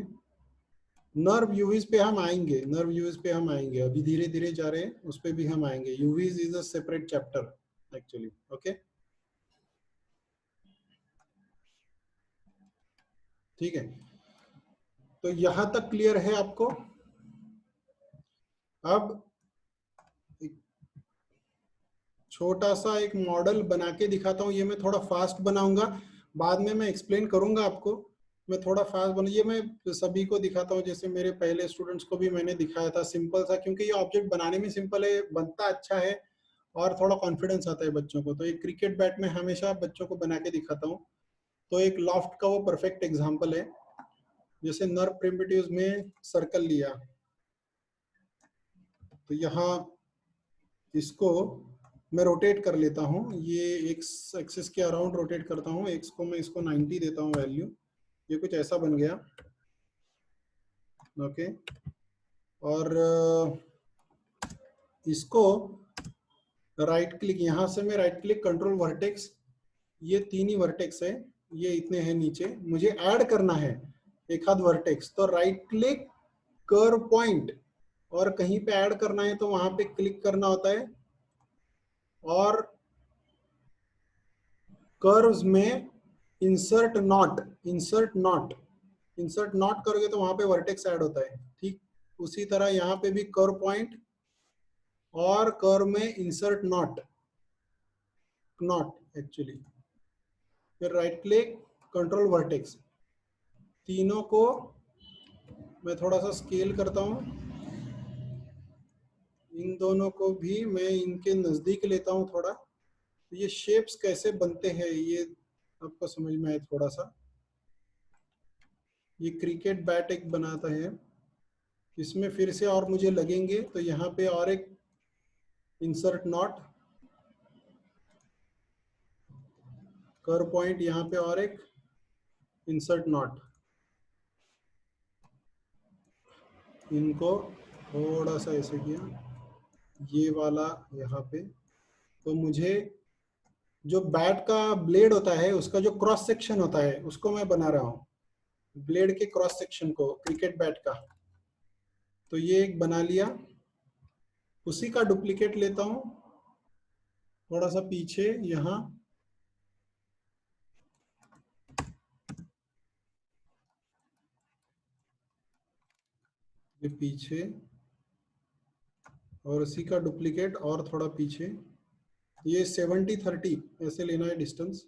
नर्व यूवीज पे हम आएंगे, नर्व यूवीज पे हम आएंगे, अभी धीरे धीरे जा रहे हैं, उस पे भी हम आएंगे। यूवीज is a separate chapter actually. Okay, ठीक है, तो यहां तक क्लियर है आपको। अब छोटा सा एक मॉडल बना के दिखाता हूँ, ये मैं थोड़ा फास्ट बनाऊंगा, बाद में मैं एक्सप्लेन करूंगा आपको। मैं थोड़ा फास्ट बना, ये मैं सभी को दिखाता हूँ, जैसे मेरे पहले स्टूडेंट्स को भी मैंने दिखाया था, सिंपल सा, क्योंकि ये ऑब्जेक्ट बनाने में सिंपल है, बनता अच्छा है और थोड़ा कॉन्फिडेंस आता है बच्चों को। तो एक क्रिकेट बैट में हमेशा बच्चों को बना के दिखाता हूँ। तो एक लॉफ्ट का वो परफेक्ट एग्जाम्पल है। जैसे नर्व प्रिमिटिव्स में सर्कल लिया, तो यहाँ इसको मैं रोटेट कर लेता हूँ, ये एक्स एक्सिस के अराउंड रोटेट करता हूँ, एक्स को मैं इसको 90 देता हूँ वैल्यू, ये कुछ ऐसा बन गया। ओके, और इसको राइट क्लिक, यहाँ से मैं राइट क्लिक कंट्रोल वर्टेक्स, ये 3 ही वर्टेक्स है, ये इतने हैं नीचे, मुझे ऐड करना है एक आध वर्टेक्स, तो राइट क्लिक कर्व पॉइंट, और कहीं पे ऐड करना है तो वहां पे क्लिक करना होता है, और कर्व्स में इंसर्ट नॉट, इंसर्ट नॉट करोगे तो वहां पे वर्टेक्स ऐड होता है। ठीक उसी तरह यहाँ पे भी कर्व पॉइंट और कर्व में इंसर्ट नॉट, एक्चुअली, फिर राइट क्लिक कंट्रोल वर्टेक्स, तीनों को मैं थोड़ा सा स्केल करता हूँ, इन दोनों को भी मैं इनके नजदीक लेता हूँ थोड़ा। तो ये शेप्स कैसे बनते हैं ये आपको समझ में आए थोड़ा सा। ये क्रिकेट बैट एक बनाता है, इसमें फिर से और मुझे लगेंगे, तो यहाँ पे और एक इंसर्ट नॉट, कर्व पॉइंट यहाँ पे और एक इंसर्ट नॉट, इनको थोड़ा सा ऐसे किया, ये वाला यहाँ पे। तो मुझे जो बैट का ब्लेड होता है उसका जो क्रॉस सेक्शन होता है उसको मैं बना रहा हूँ, ब्लेड के क्रॉस सेक्शन को क्रिकेट बैट का। तो ये एक बना लिया, उसी का डुप्लीकेट लेता हूँ थोड़ा सा पीछे यहाँ, ये पीछे, और उसी का डुप्लीकेट और थोड़ा पीछे। ये 70-30 ऐसे लेना है डिस्टेंस।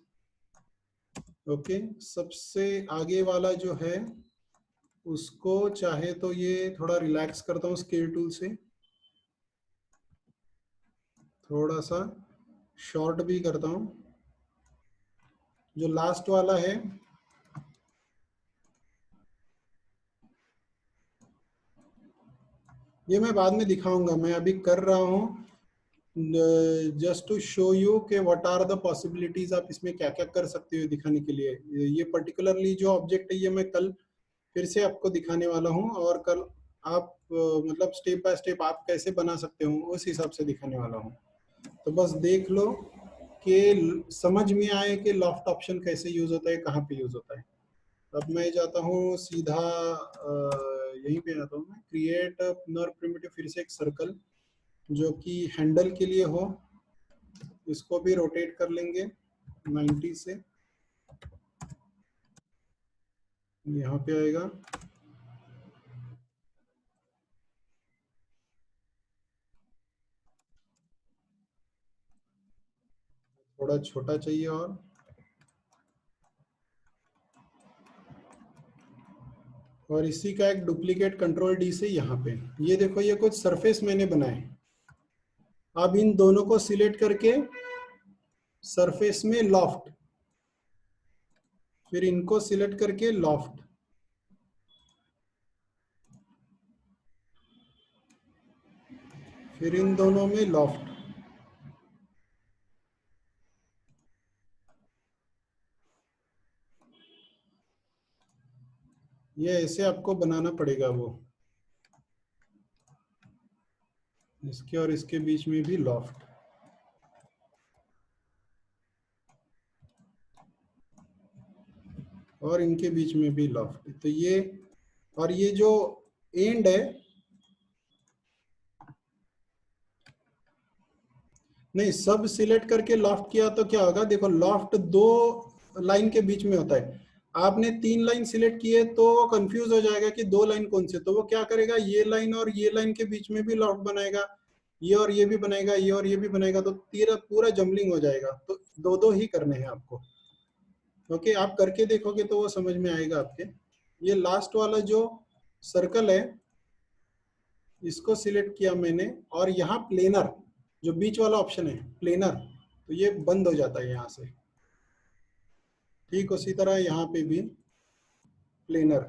ओके, सबसे आगे वाला जो है उसको चाहे तो ये थोड़ा रिलैक्स करता हूँ स्केल टूल से, थोड़ा सा शॉर्ट भी करता हूँ। जो लास्ट वाला है ये मैं बाद में दिखाऊंगा, मैं अभी कर रहा हूँ जस्ट टू शो यू के व्हाट आर द पॉसिबिलिटीज, आप इसमें क्या क्या कर सकते हो दिखाने के लिए। ये पर्टिकुलरली जो ऑब्जेक्ट है ये मैं कल फिर से आपको दिखाने वाला हूँ, और कल आप मतलब स्टेप बाय स्टेप आप कैसे बना सकते हो उस हिसाब से दिखाने वाला हूँ। तो बस देख लो कि समझ में आए कि लॉफ्ट ऑप्शन कैसे यूज होता है, कहाँ पे यूज होता है। अब मैं जाता हूँ सीधा यहीं पे आता हूँ मैं, क्रिएट नर प्रिमिटिव, फिर से एक सर्कल जो कि हैंडल के लिए हो, इसको भी रोटेट कर लेंगे 90 से, यहाँ पे आएगा। थोड़ा छोटा चाहिए, और इसी का एक डुप्लीकेट कंट्रोल डी से यहाँ पे। ये देखो ये कुछ सरफेस मैंने बनाए। अब इन दोनों को सिलेक्ट करके सरफेस में लॉफ्ट, फिर इनको सिलेक्ट करके लॉफ्ट, फिर इन दोनों में लॉफ्ट। ये ऐसे आपको बनाना पड़ेगा, वो इसके और इसके बीच में भी लॉफ्ट, और इनके बीच में भी लॉफ्ट। तो ये, और ये जो एंड है, नहीं सब सिलेक्ट करके लॉफ्ट किया तो क्या होगा, देखो लॉफ्ट दो लाइन के बीच में होता है। आपने 3 लाइन सिलेक्ट किए तो वो कंफ्यूज हो जाएगा कि 2 लाइन कौन से, तो वो क्या करेगा, ये लाइन और ये लाइन के बीच में भी लॉफ्ट बनाएगा, ये और ये भी बनाएगा, ये और ये भी बनाएगा, तो तेरा पूरा जमलिंग हो जाएगा। तो दो दो ही करने हैं आपको। ओके, आप करके देखोगे तो वो समझ में आएगा आपके। ये लास्ट वाला जो सर्कल है इसको सिलेक्ट किया मैंने, और यहाँ प्लेनर जो बीच वाला ऑप्शन है प्लेनर, तो ये बंद हो जाता है यहाँ से। ठीक उसी तरह यहाँ पे भी प्लेनर।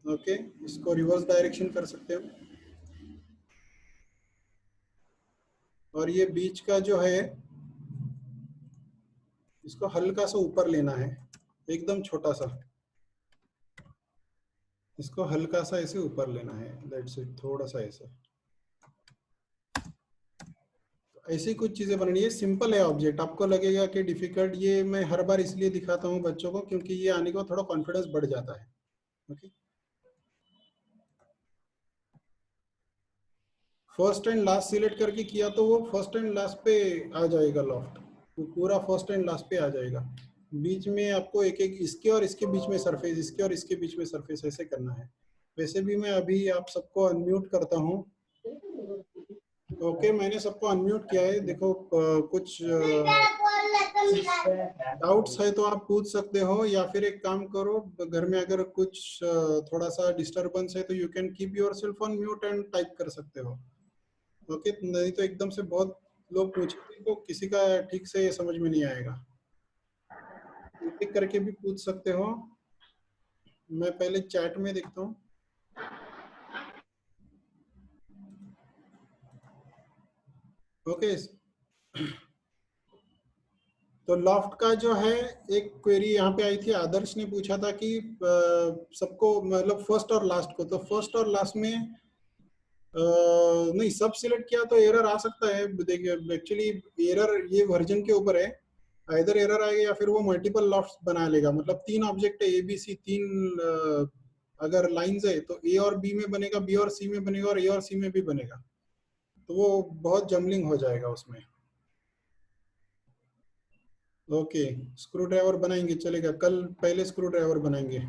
ओके, इसको रिवर्स डायरेक्शन कर सकते हो। और ये बीच का जो है इसको हल्का सा ऊपर लेना है, एकदम छोटा सा, इसको हल्का सा ऐसे ऊपर लेना है, लेट्स इट थोड़ा सा ऐसे। ऐसी कुछ चीजें बननी है, सिंपल है ऑब्जेक्ट, आपको लगेगा कि डिफिकल्ट। ये मैं हर बार इसलिए दिखाता हूँ बच्चों को क्योंकि ये आने के बाद थोड़ा कॉन्फिडेंस बढ़ जाता है। Okay, first and last select करके किया तो वो फर्स्ट एंड लास्ट पे आ जाएगा लॉफ्ट, वो पूरा फर्स्ट एंड लास्ट पे आ जाएगा। बीच में आपको एक एक, इसके और इसके बीच में सरफेस, इसके और इसके बीच में सरफेस, ऐसे करना है। वैसे भी मैं अभी आप सबको अनम्यूट करता हूँ। ओके, मैंने सबको अनम्यूट किया है। देखो कुछ डाउट्स है तो आप पूछ सकते हो, या फिर एक काम करो, घर में अगर कुछ थोड़ा सा डिस्टरबेंस है तो you can keep your self on mute and type कर सकते हो। ओके, नहीं तो एकदम से बहुत लोग पूछेंगे तो किसी का ठीक से समझ में नहीं आएगा। एक करके भी पूछ सकते हो। मैं पहले चैट में देखता हूँ। ओके, तो लॉफ्ट का जो है एक क्वेरी यहाँ पे आई थी, आदर्श ने पूछा था कि सबको मतलब फर्स्ट और लास्ट को, तो फर्स्ट और लास्ट में नहीं सब सिलेक्ट किया तो एरर आ सकता है। देखिए एक्चुअली एरर ये वर्जन के ऊपर है, इधर एरर आएगा या फिर वो मल्टीपल लॉफ्ट बना लेगा। मतलब 3 ऑब्जेक्ट है, ए बी सी, 3 अगर लाइंस है तो ए और बी में बनेगा, बी और सी में बनेगा, और ए और सी में भी बनेगा, तो वो बहुत जमलिंग हो जाएगा उसमें। ओके, स्क्रू ड्राइवर बनाएंगे, चलेगा, कल पहले स्क्रू ड्राइवर बनाएंगे,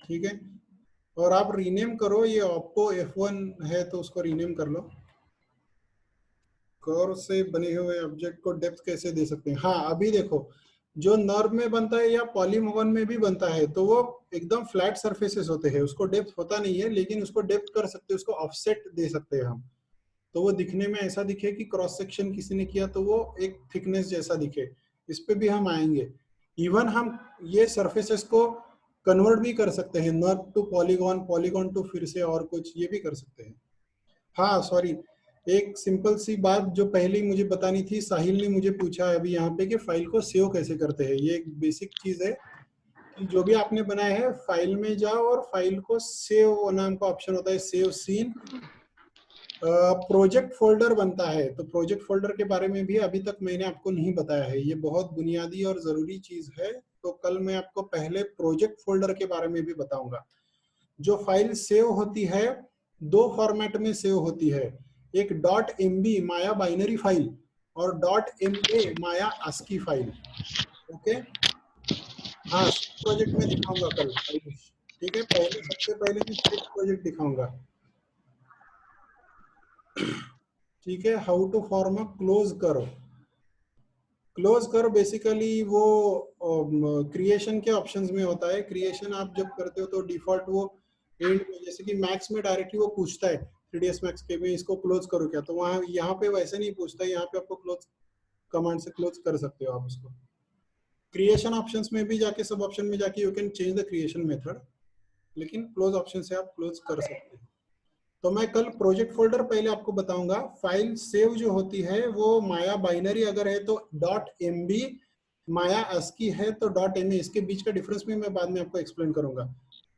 ठीक है। और आप रीनेम करो, ये ओप्पो F1 है तो उसको रीनेम कर लो। कर्व से बने हुए ऑब्जेक्ट को डेप्थ कैसे दे सकते हैं? हाँ अभी देखो, जो नर्व में बनता है या पॉलीमोगन में भी बनता है तो वो एकदम फ्लैट सरफेसेस होते हैं, उसको डेप्थ होता नहीं है, लेकिन उसको डेप्थ कर सकते हैं, उसको ऑफसेट दे सकते हैं हम, तो वो दिखने में ऐसा दिखे कि क्रॉस सेक्शन किसी ने किया तो वो एक थिकनेस जैसा दिखे। इस पे भी हम आएंगे। इवन हम ये सरफेसेस को कन्वर्ट भी कर सकते हैं, NURBS to polygon, polygon to फिर से और कुछ, ये भी कर सकते हैं। हाँ सॉरी, एक सिंपल सी बात जो पहले ही मुझे बतानी थी, साहिल ने मुझे पूछा है अभी यहाँ पे कि फाइल को सेव कैसे करते हैं। ये एक बेसिक चीज है कि जो भी आपने बनाया है फाइल में जाओ और फाइल को सेव नाम का ऑप्शन होता है, सेव सीन, प्रोजेक्ट फोल्डर बनता है। तो प्रोजेक्ट फोल्डर के बारे में भी अभी तक मैंने आपको नहीं बताया है, ये बहुत बुनियादी और जरूरी चीज है। तो कल मैं आपको पहले प्रोजेक्ट फोल्डर के बारे में भी बताऊंगा। जो फाइल सेव होती है 2 फॉर्मेट में सेव होती है, एक .mb माया बाइनरी फाइल और .ma माया आस्की फाइल। ओके, हाँ प्रोजेक्ट में दिखाऊंगा कल, ठीक है। पहले सबसे पहले मैं स्क्रिप्ट प्रोजेक्ट दिखाऊंगा, ठीक है। How to form a close curve. Close curve basically वो क्रिएशन के ऑप्शंस में होता है। क्रिएशन आप जब करते हो तो डिफॉल्ट वो एंड में, जैसे कि मैक्स में डायरेक्टली वो पूछता है 3ds मैक्स के में इसको क्लोज करो क्या, तो वहाँ यहाँ पे वैसे नहीं पूछता है, यहाँ पे आपको क्लोज कमांड से क्लोज कर सकते हो आप उसको। क्रिएशन ऑप्शंस में भी जाके, सब ऑप्शन में जाके you can change the creation method, लेकिन क्लोज ऑप्शन से आप क्लोज कर सकते हैं। तो मैं कल प्रोजेक्ट फोल्डर पहले आपको बताऊंगा। फाइल सेव जो होती है वो माया बाइनरी अगर है तो .mb, माया ASCII है तो .ma, इसके बीच का डिफरेंस भी मैं बाद में आपको एक्सप्लेन करूंगा,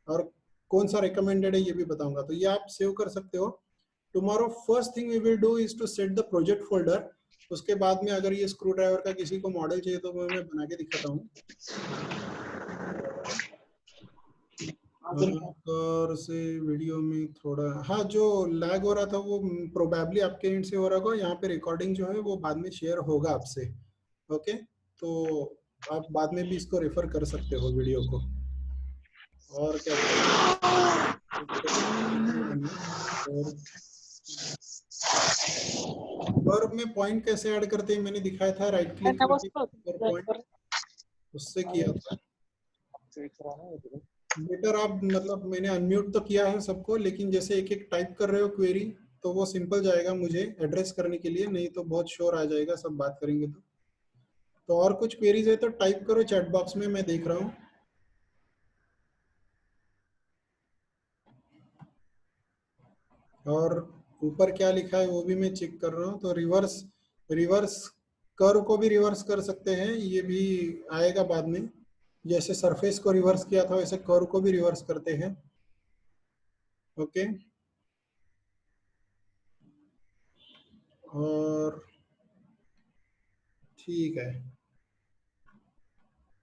और कौन सा रिकमेंडेड है ये भी बताऊंगा। तो ये आप सेव कर सकते हो। Tomorrow first thing we will do is to set the project folder. उसके बाद में अगर ये स्क्रू ड्राइवर का किसी को मॉडल चाहिए तो मैं बना के दिखाता हूँ। और से वीडियो में थोड़ा, हाँ जो लैग हो रहा था वो प्रोबेबली आपके एंड से हो रहा होगा। यहाँ पे रिकॉर्डिंग जो है वो बाद में शेयर होगा आपसे, ओके। तो आप बाद में भी इसको रेफर कर सकते हो वीडियो को। और क्या और में पॉइंट कैसे ऐड करते हैं मैंने दिखाया था, राइट क्लिक करके और पॉइंट उससे किया था। बेटर आप मतलब मैंने अनम्यूट तो किया है सबको, लेकिन जैसे एक एक टाइप कर रहे हो क्वेरी तो वो सिंपल जाएगा मुझे एड्रेस करने के लिए, नहीं तो बहुत शोर आ जाएगा सब बात करेंगे तो और कुछ क्वेरीज है तो टाइप करो चैट बॉक्स में, मैं देख रहा हूँ। और ऊपर क्या लिखा है वो भी मैं चेक कर रहा हूँ। तो रिवर्स, रिवर्स कर्व को भी रिवर्स कर सकते हैं, ये भी आएगा बाद में। जैसे सरफेस को रिवर्स किया था वैसे कर्व को भी रिवर्स करते हैं, ओके। और ठीक है,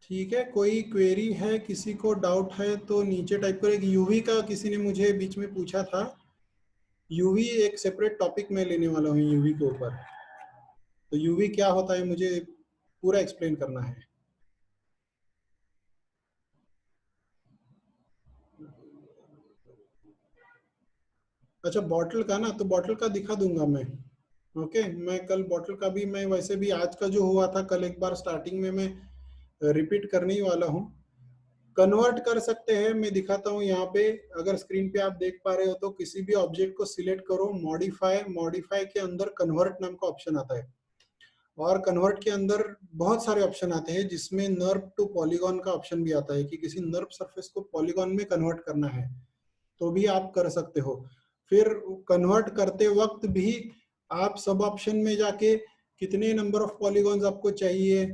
ठीक है। कोई क्वेरी है, किसी को डाउट है तो नीचे टाइप करो। एक यूवी का किसी ने मुझे बीच में पूछा था, यूवी एक सेपरेट टॉपिक में लेने वाला हूँ यूवी के ऊपर। तो यूवी क्या होता है मुझे पूरा एक्सप्लेन करना है। अच्छा बॉटल का ना, तो बॉटल का दिखा दूंगा मैं, ओके। मैं कल बॉटल का भी, मैं वैसे भी आज का जो हुआ था कल एक बार स्टार्टिंग में मैं रिपीट करने ही वाला हूँ। कन्वर्ट कर सकते हैं, मैं दिखाता हूँ यहाँ पे। अगर स्क्रीन पे आप देख पा रहे हो तो किसी भी ऑब्जेक्ट को सिलेक्ट करो, मॉडिफाई, मॉडिफाई के अंदर कन्वर्ट नाम का ऑप्शन आता है, और कन्वर्ट के अंदर बहुत सारे ऑप्शन आते हैं जिसमें नर्व टू पॉलीगॉन का ऑप्शन भी आता है कि किसी नर्व सरफेस को पॉलीगॉन में कन्वर्ट करना है तो भी आप कर सकते हो। फिर कन्वर्ट करते वक्त भी आप सब ऑप्शन में जाके कितने नंबर ऑफ पॉलीगॉन्स आपको चाहिए,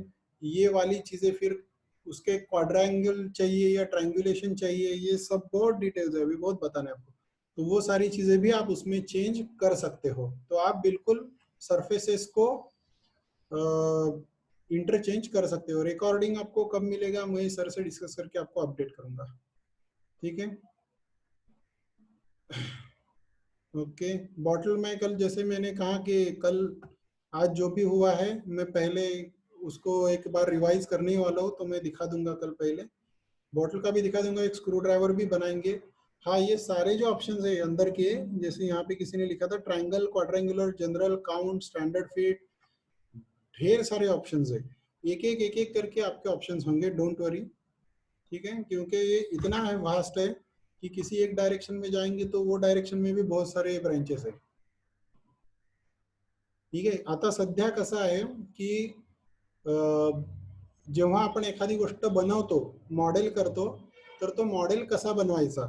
ये वाली चीजें, फिर उसके क्वाड्रेंगल चाहिए या ट्रायंगुलेशन चाहिए, ये सब बहुत डिटेल्स है, अभी बहुत बताना है आपको। तो वो सारी चीजें भी आप उसमें चेंज कर सकते हो। तो आप बिल्कुल सरफेसेस को इंटरचेंज कर सकते हो। रिकॉर्डिंग आपको कब मिलेगा, मैं सर से डिस्कस करके आपको अपडेट करूंगा, ठीक है। ओके, बॉटल में कल जैसे मैंने कहा कि कल आज जो भी हुआ है मैं पहले उसको एक बार रिवाइज करने वाला हूँ, तो मैं दिखा दूंगा कल पहले, बॉटल का भी दिखा दूंगा, एक स्क्रू ड्राइवर भी बनाएंगे। हाँ, ये सारे जो ऑप्शंस है अंदर के, जैसे यहाँ पे किसी ने लिखा था triangle, quadrangular, general, count, standard fit, ढेर सारे ऑप्शंस है, एक एक करके आपके ऑप्शंस होंगे, डोंट वरी, ठीक है। क्योंकि ये इतना है, वास्ट है कि किसी एक डायरेक्शन में जाएंगे तो वो डायरेक्शन में भी बहुत सारे ब्रांचेस है, ठीक आहे। आता सध्या कसं आहे की जेव्हा आपण एखादी गोष्ट बनवतो, मॉडेल करतो, तर तो मॉडेल कसा बनवायचा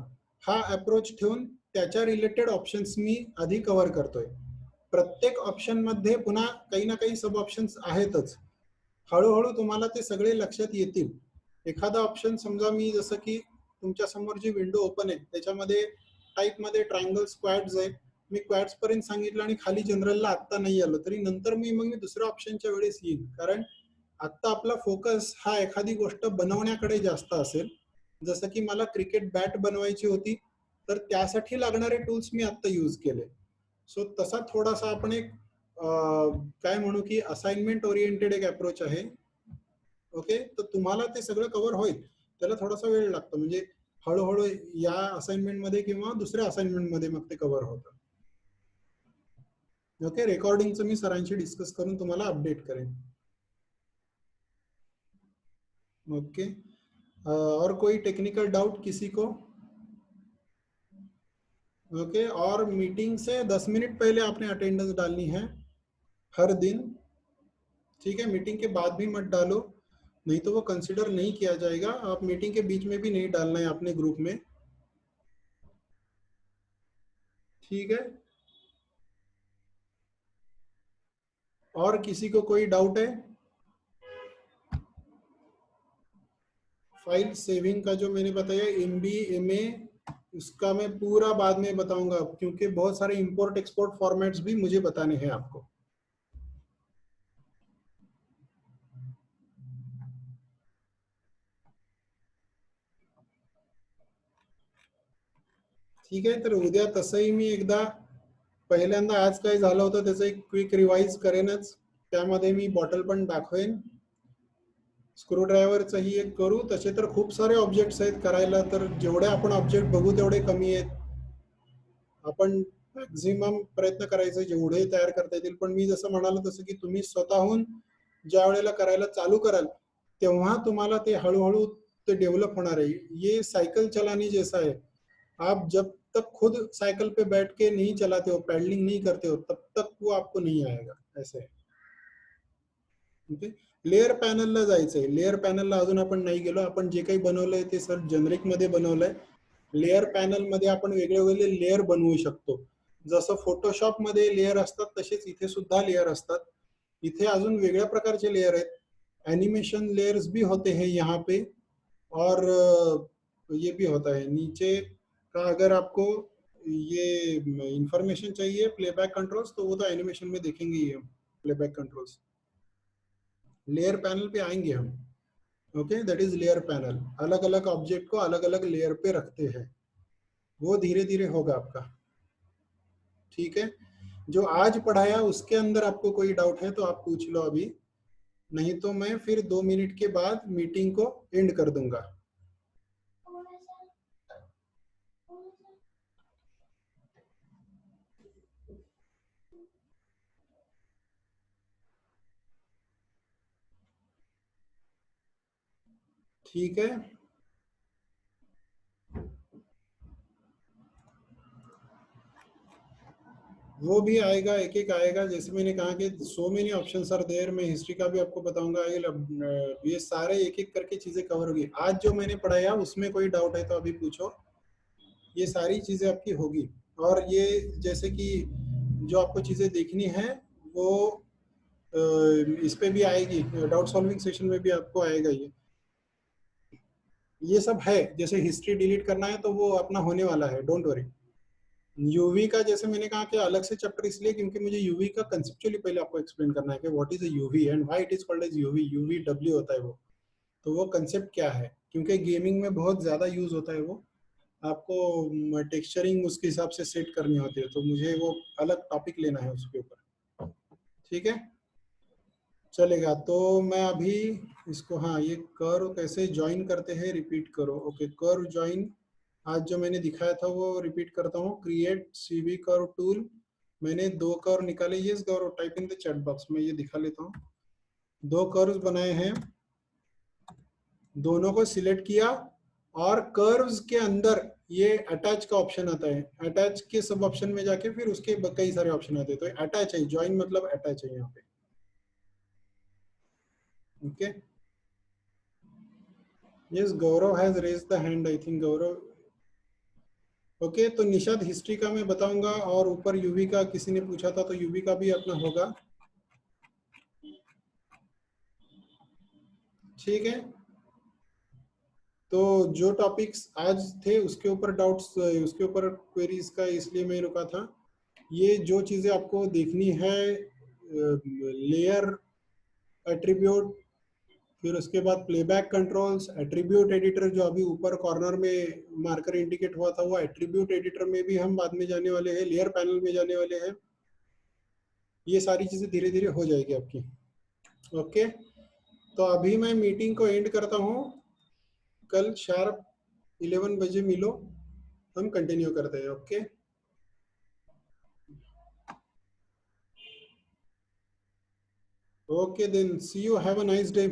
हा अप्रोच ठेवून त्याच्या रिलेटेड ऑप्शन्स मी आधी कव्हर करतोय। प्रत्येक ऑप्शन मध्ये पुन्हा काही ना काही सब ऑप्शन्स आहेतच, हळूहळू तुम्हाला ते सगळे लक्षात येतील। एखादा ऑप्शन समजा मी जसं की तुमच्या समोर जी विंडो ओपन आहे त्याच्यामध्ये टाइप मध्ये ट्रायंगल स्क्वॅड्स आहे, मी क्वॅड्स पर्यंत सांगितलं आणि खाली जनरलला आत्ता नाही आलं तरी नंतर मी दुसऱ्या ऑप्शनच्या वेळेस येईल, कारण आत्ता आपला फोकस हा एखादी गोष्ट बनवण्याकडे जास्त असेल। जसं की मला क्रिकेट बॅट बनवायची होती, तर त्यासाठी लागणारे टूल्स मी आत्ता यूज केले। सो तसा थोडासा आपण एक काय म्हणू की असाइनमेंट ओरिएंटेड एक अप्रोच आहे, ओके। तर तुम्हाला ते सगळं कव्हर होईल, त्याला थोडासा वेळ लागतो, म्हणजे हळूहळू या असाइनमेंट मध्ये किंवा दुसऱ्या असाइनमेंट मध्ये मग ते कव्हर होतं, ओके। रेकॉर्डिंगचं मी सरांशी डिस्कस करून तुम्हाला अपडेट करेन, ओके। और कोई टेक्निकल डाउट किसी को, ओके। और मीटिंग से 10 मिनट पहले आपने अटेंडेंस डालनी है हर दिन, ठीक है। मीटिंग के बाद भी मत डालो, नहीं तो वो कंसिडर नहीं किया जाएगा। आप मीटिंग के बीच में भी नहीं डालना है अपने ग्रुप में, ठीक है। और किसी को कोई डाउट है? फाइल सेविंग का जो मैंने बताया MB MA, उसका मैं पूरा बाद में बताऊंगा, क्योंकि बहुत सारे इंपोर्ट एक्सपोर्ट फॉर्मेट्स भी मुझे बताने हैं आपको, ठीक आहे। तर उद्या तसंही मी एकदा पहिल्यांदा आज काय झालं होतं त्याचं एक क्विक रिवाइज करेनच, त्यामध्ये मी बॉटल पण दाखवेन, स्क्रू ड्रायव्हरचंही एक करू। तसे तर खूप सारे ऑब्जेक्ट्स आहेत करायला, तर जेवढे आपण ऑब्जेक्ट बघू तेवढे कमी आहेत, आपण मॅक्झिमम प्रयत्न करायचे जेवढे तयार करता येतील। पण मी जसं म्हणालो तसं की तुम्ही स्वतःहून ज्या वेळेला करायला चालू कराल तेव्हा तुम्हाला ते हळूहळू ते डेव्हलप होणार आहे। ये साइकिल चलाने जैसा है, आप जब तक खुद साइकिल पे बैठ के नहीं चलाते हो, पैडलिंग नहीं करते हो, तब तक वो आपको नहीं आएगा, ऐसे है, ओके। लेयर पॅनलला जायचंय, लेयर पॅनलला अजून आपण नाही गेलो, आपण जे काही बनवलंय ते सर जनरिक मध्ये बनवलंय। लेयर पॅनल मध्ये आपण वेगळे वेगळे लेयर बनवू शकतो, जसं फोटोशॉप मध्ये लेयर असतात तसेच इथे सुद्धा लेयर असतात। इथे अजून वेगळ्या प्रकारचे लेयर आहेत, एनिमेशन लेयर्स भी होते हैं यहाँ पे, और ये भी होता है नीचे का। अगर आपको ये इंफॉर्मेशन चाहिए प्लेबैक कंट्रोल्स, तो वो तो एनिमेशन में देखेंगे ही हम, प्लेबैक कंट्रोल्स। लेयर पैनल पे आएंगे हम, okay. That is layer panel, अलग अलग ऑब्जेक्ट को अलग अलग लेयर पे रखते हैं, वो धीरे धीरे होगा आपका, ठीक है। जो आज पढ़ाया उसके अंदर आपको कोई डाउट है तो आप पूछ लो अभी, नहीं तो मैं फिर 2 मिनट के बाद मीटिंग को एंड कर दूंगा। ठीक है, वो भी आएगा, एक एक आएगा। जैसे मैंने कहा कि so many options are there, मैं हिस्ट्री का भी आपको बताऊंगा, ये सारे एक एक करके चीजें कवर होगी। आज जो मैंने पढ़ाया उसमें कोई डाउट है तो अभी पूछो, ये सारी चीजें आपकी होगी। और ये जैसे कि जो आपको चीजें देखनी है वो इस पे भी आएगी, डाउट सॉल्विंग सेशन में भी आपको आएगा ये सब है। जैसे हिस्ट्री डिलीट करना है तो वो अपना होने वाला है, डोंट वरी। यूवी का जैसे मैंने कहा कि अलग से चैप्टर इसलिए क्योंकि मुझे यूवी का कंसेप्चुअली पहले आपको एक्सप्लेन करना है कि what is a UV and why it is called as UV. UV W होता है वो, तो वो कंसेप्ट क्या है, क्योंकि गेमिंग में बहुत ज़्यादा यूज होता है वो। आपको टेक्सचरिंग उसके हिसाब से सेट करनी होती है, तो मुझे वो अलग टॉपिक लेना है उसके ऊपर। ठीक है, चलेगा। तो मैं अभी इसको, हाँ, ये कर्व कैसे ज्वाइन करते हैं रिपीट करो। ओके, कर्व ज्वाइन आज जो मैंने दिखाया था वो रिपीट करता हूँ। क्रिएट सीवी कर्व टूल, मैंने 2 कर्व निकाले। Yes Gaurav, type in the chat box में ये दिखा लेता हूँ। 2 कर्व्स बनाए हैं, दोनों को सिलेक्ट किया, और कर्व्स के अंदर ये अटैच का ऑप्शन आता है। अटैच के सब ऑप्शन में जाके फिर उसके कई सारे ऑप्शन आते हैं, तो अटैच है, ज्वाइन मतलब अटैच है यहाँ पे। Okay, yes Gaurav has raise the hand, I think Gaurav. Okay, तो निषाद हिस्ट्री का मैं बताऊंगा, और ऊपर यूवी का किसी ने पूछा था तो यूवी का भी अपना होगा। ठीक है, तो जो टॉपिक्स आज थे उसके ऊपर डाउट्स, उसके ऊपर क्वेरीज का इसलिए मैं रुका था। ये जो चीज़ें आपको देखनी है, लेयर, एट्रीब्यूट, फिर उसके बाद प्लेबैक कंट्रोल्स, एट्रीब्यूट एडिटर जो अभी ऊपर कॉर्नर में मार्कर इंडिकेट हुआ था वो एट्रीब्यूट एडिटर में भी हम बाद में जाने वाले हैं, लेयर पैनल में जाने वाले हैं। ये सारी चीज़ें धीरे धीरे हो जाएगी आपकी। ओके, तो अभी मैं मीटिंग को एंड करता हूँ। कल शार्प 11 बजे मिलो, हम कंटिन्यू करते हैं। Okay, okay then, see you, have a nice day.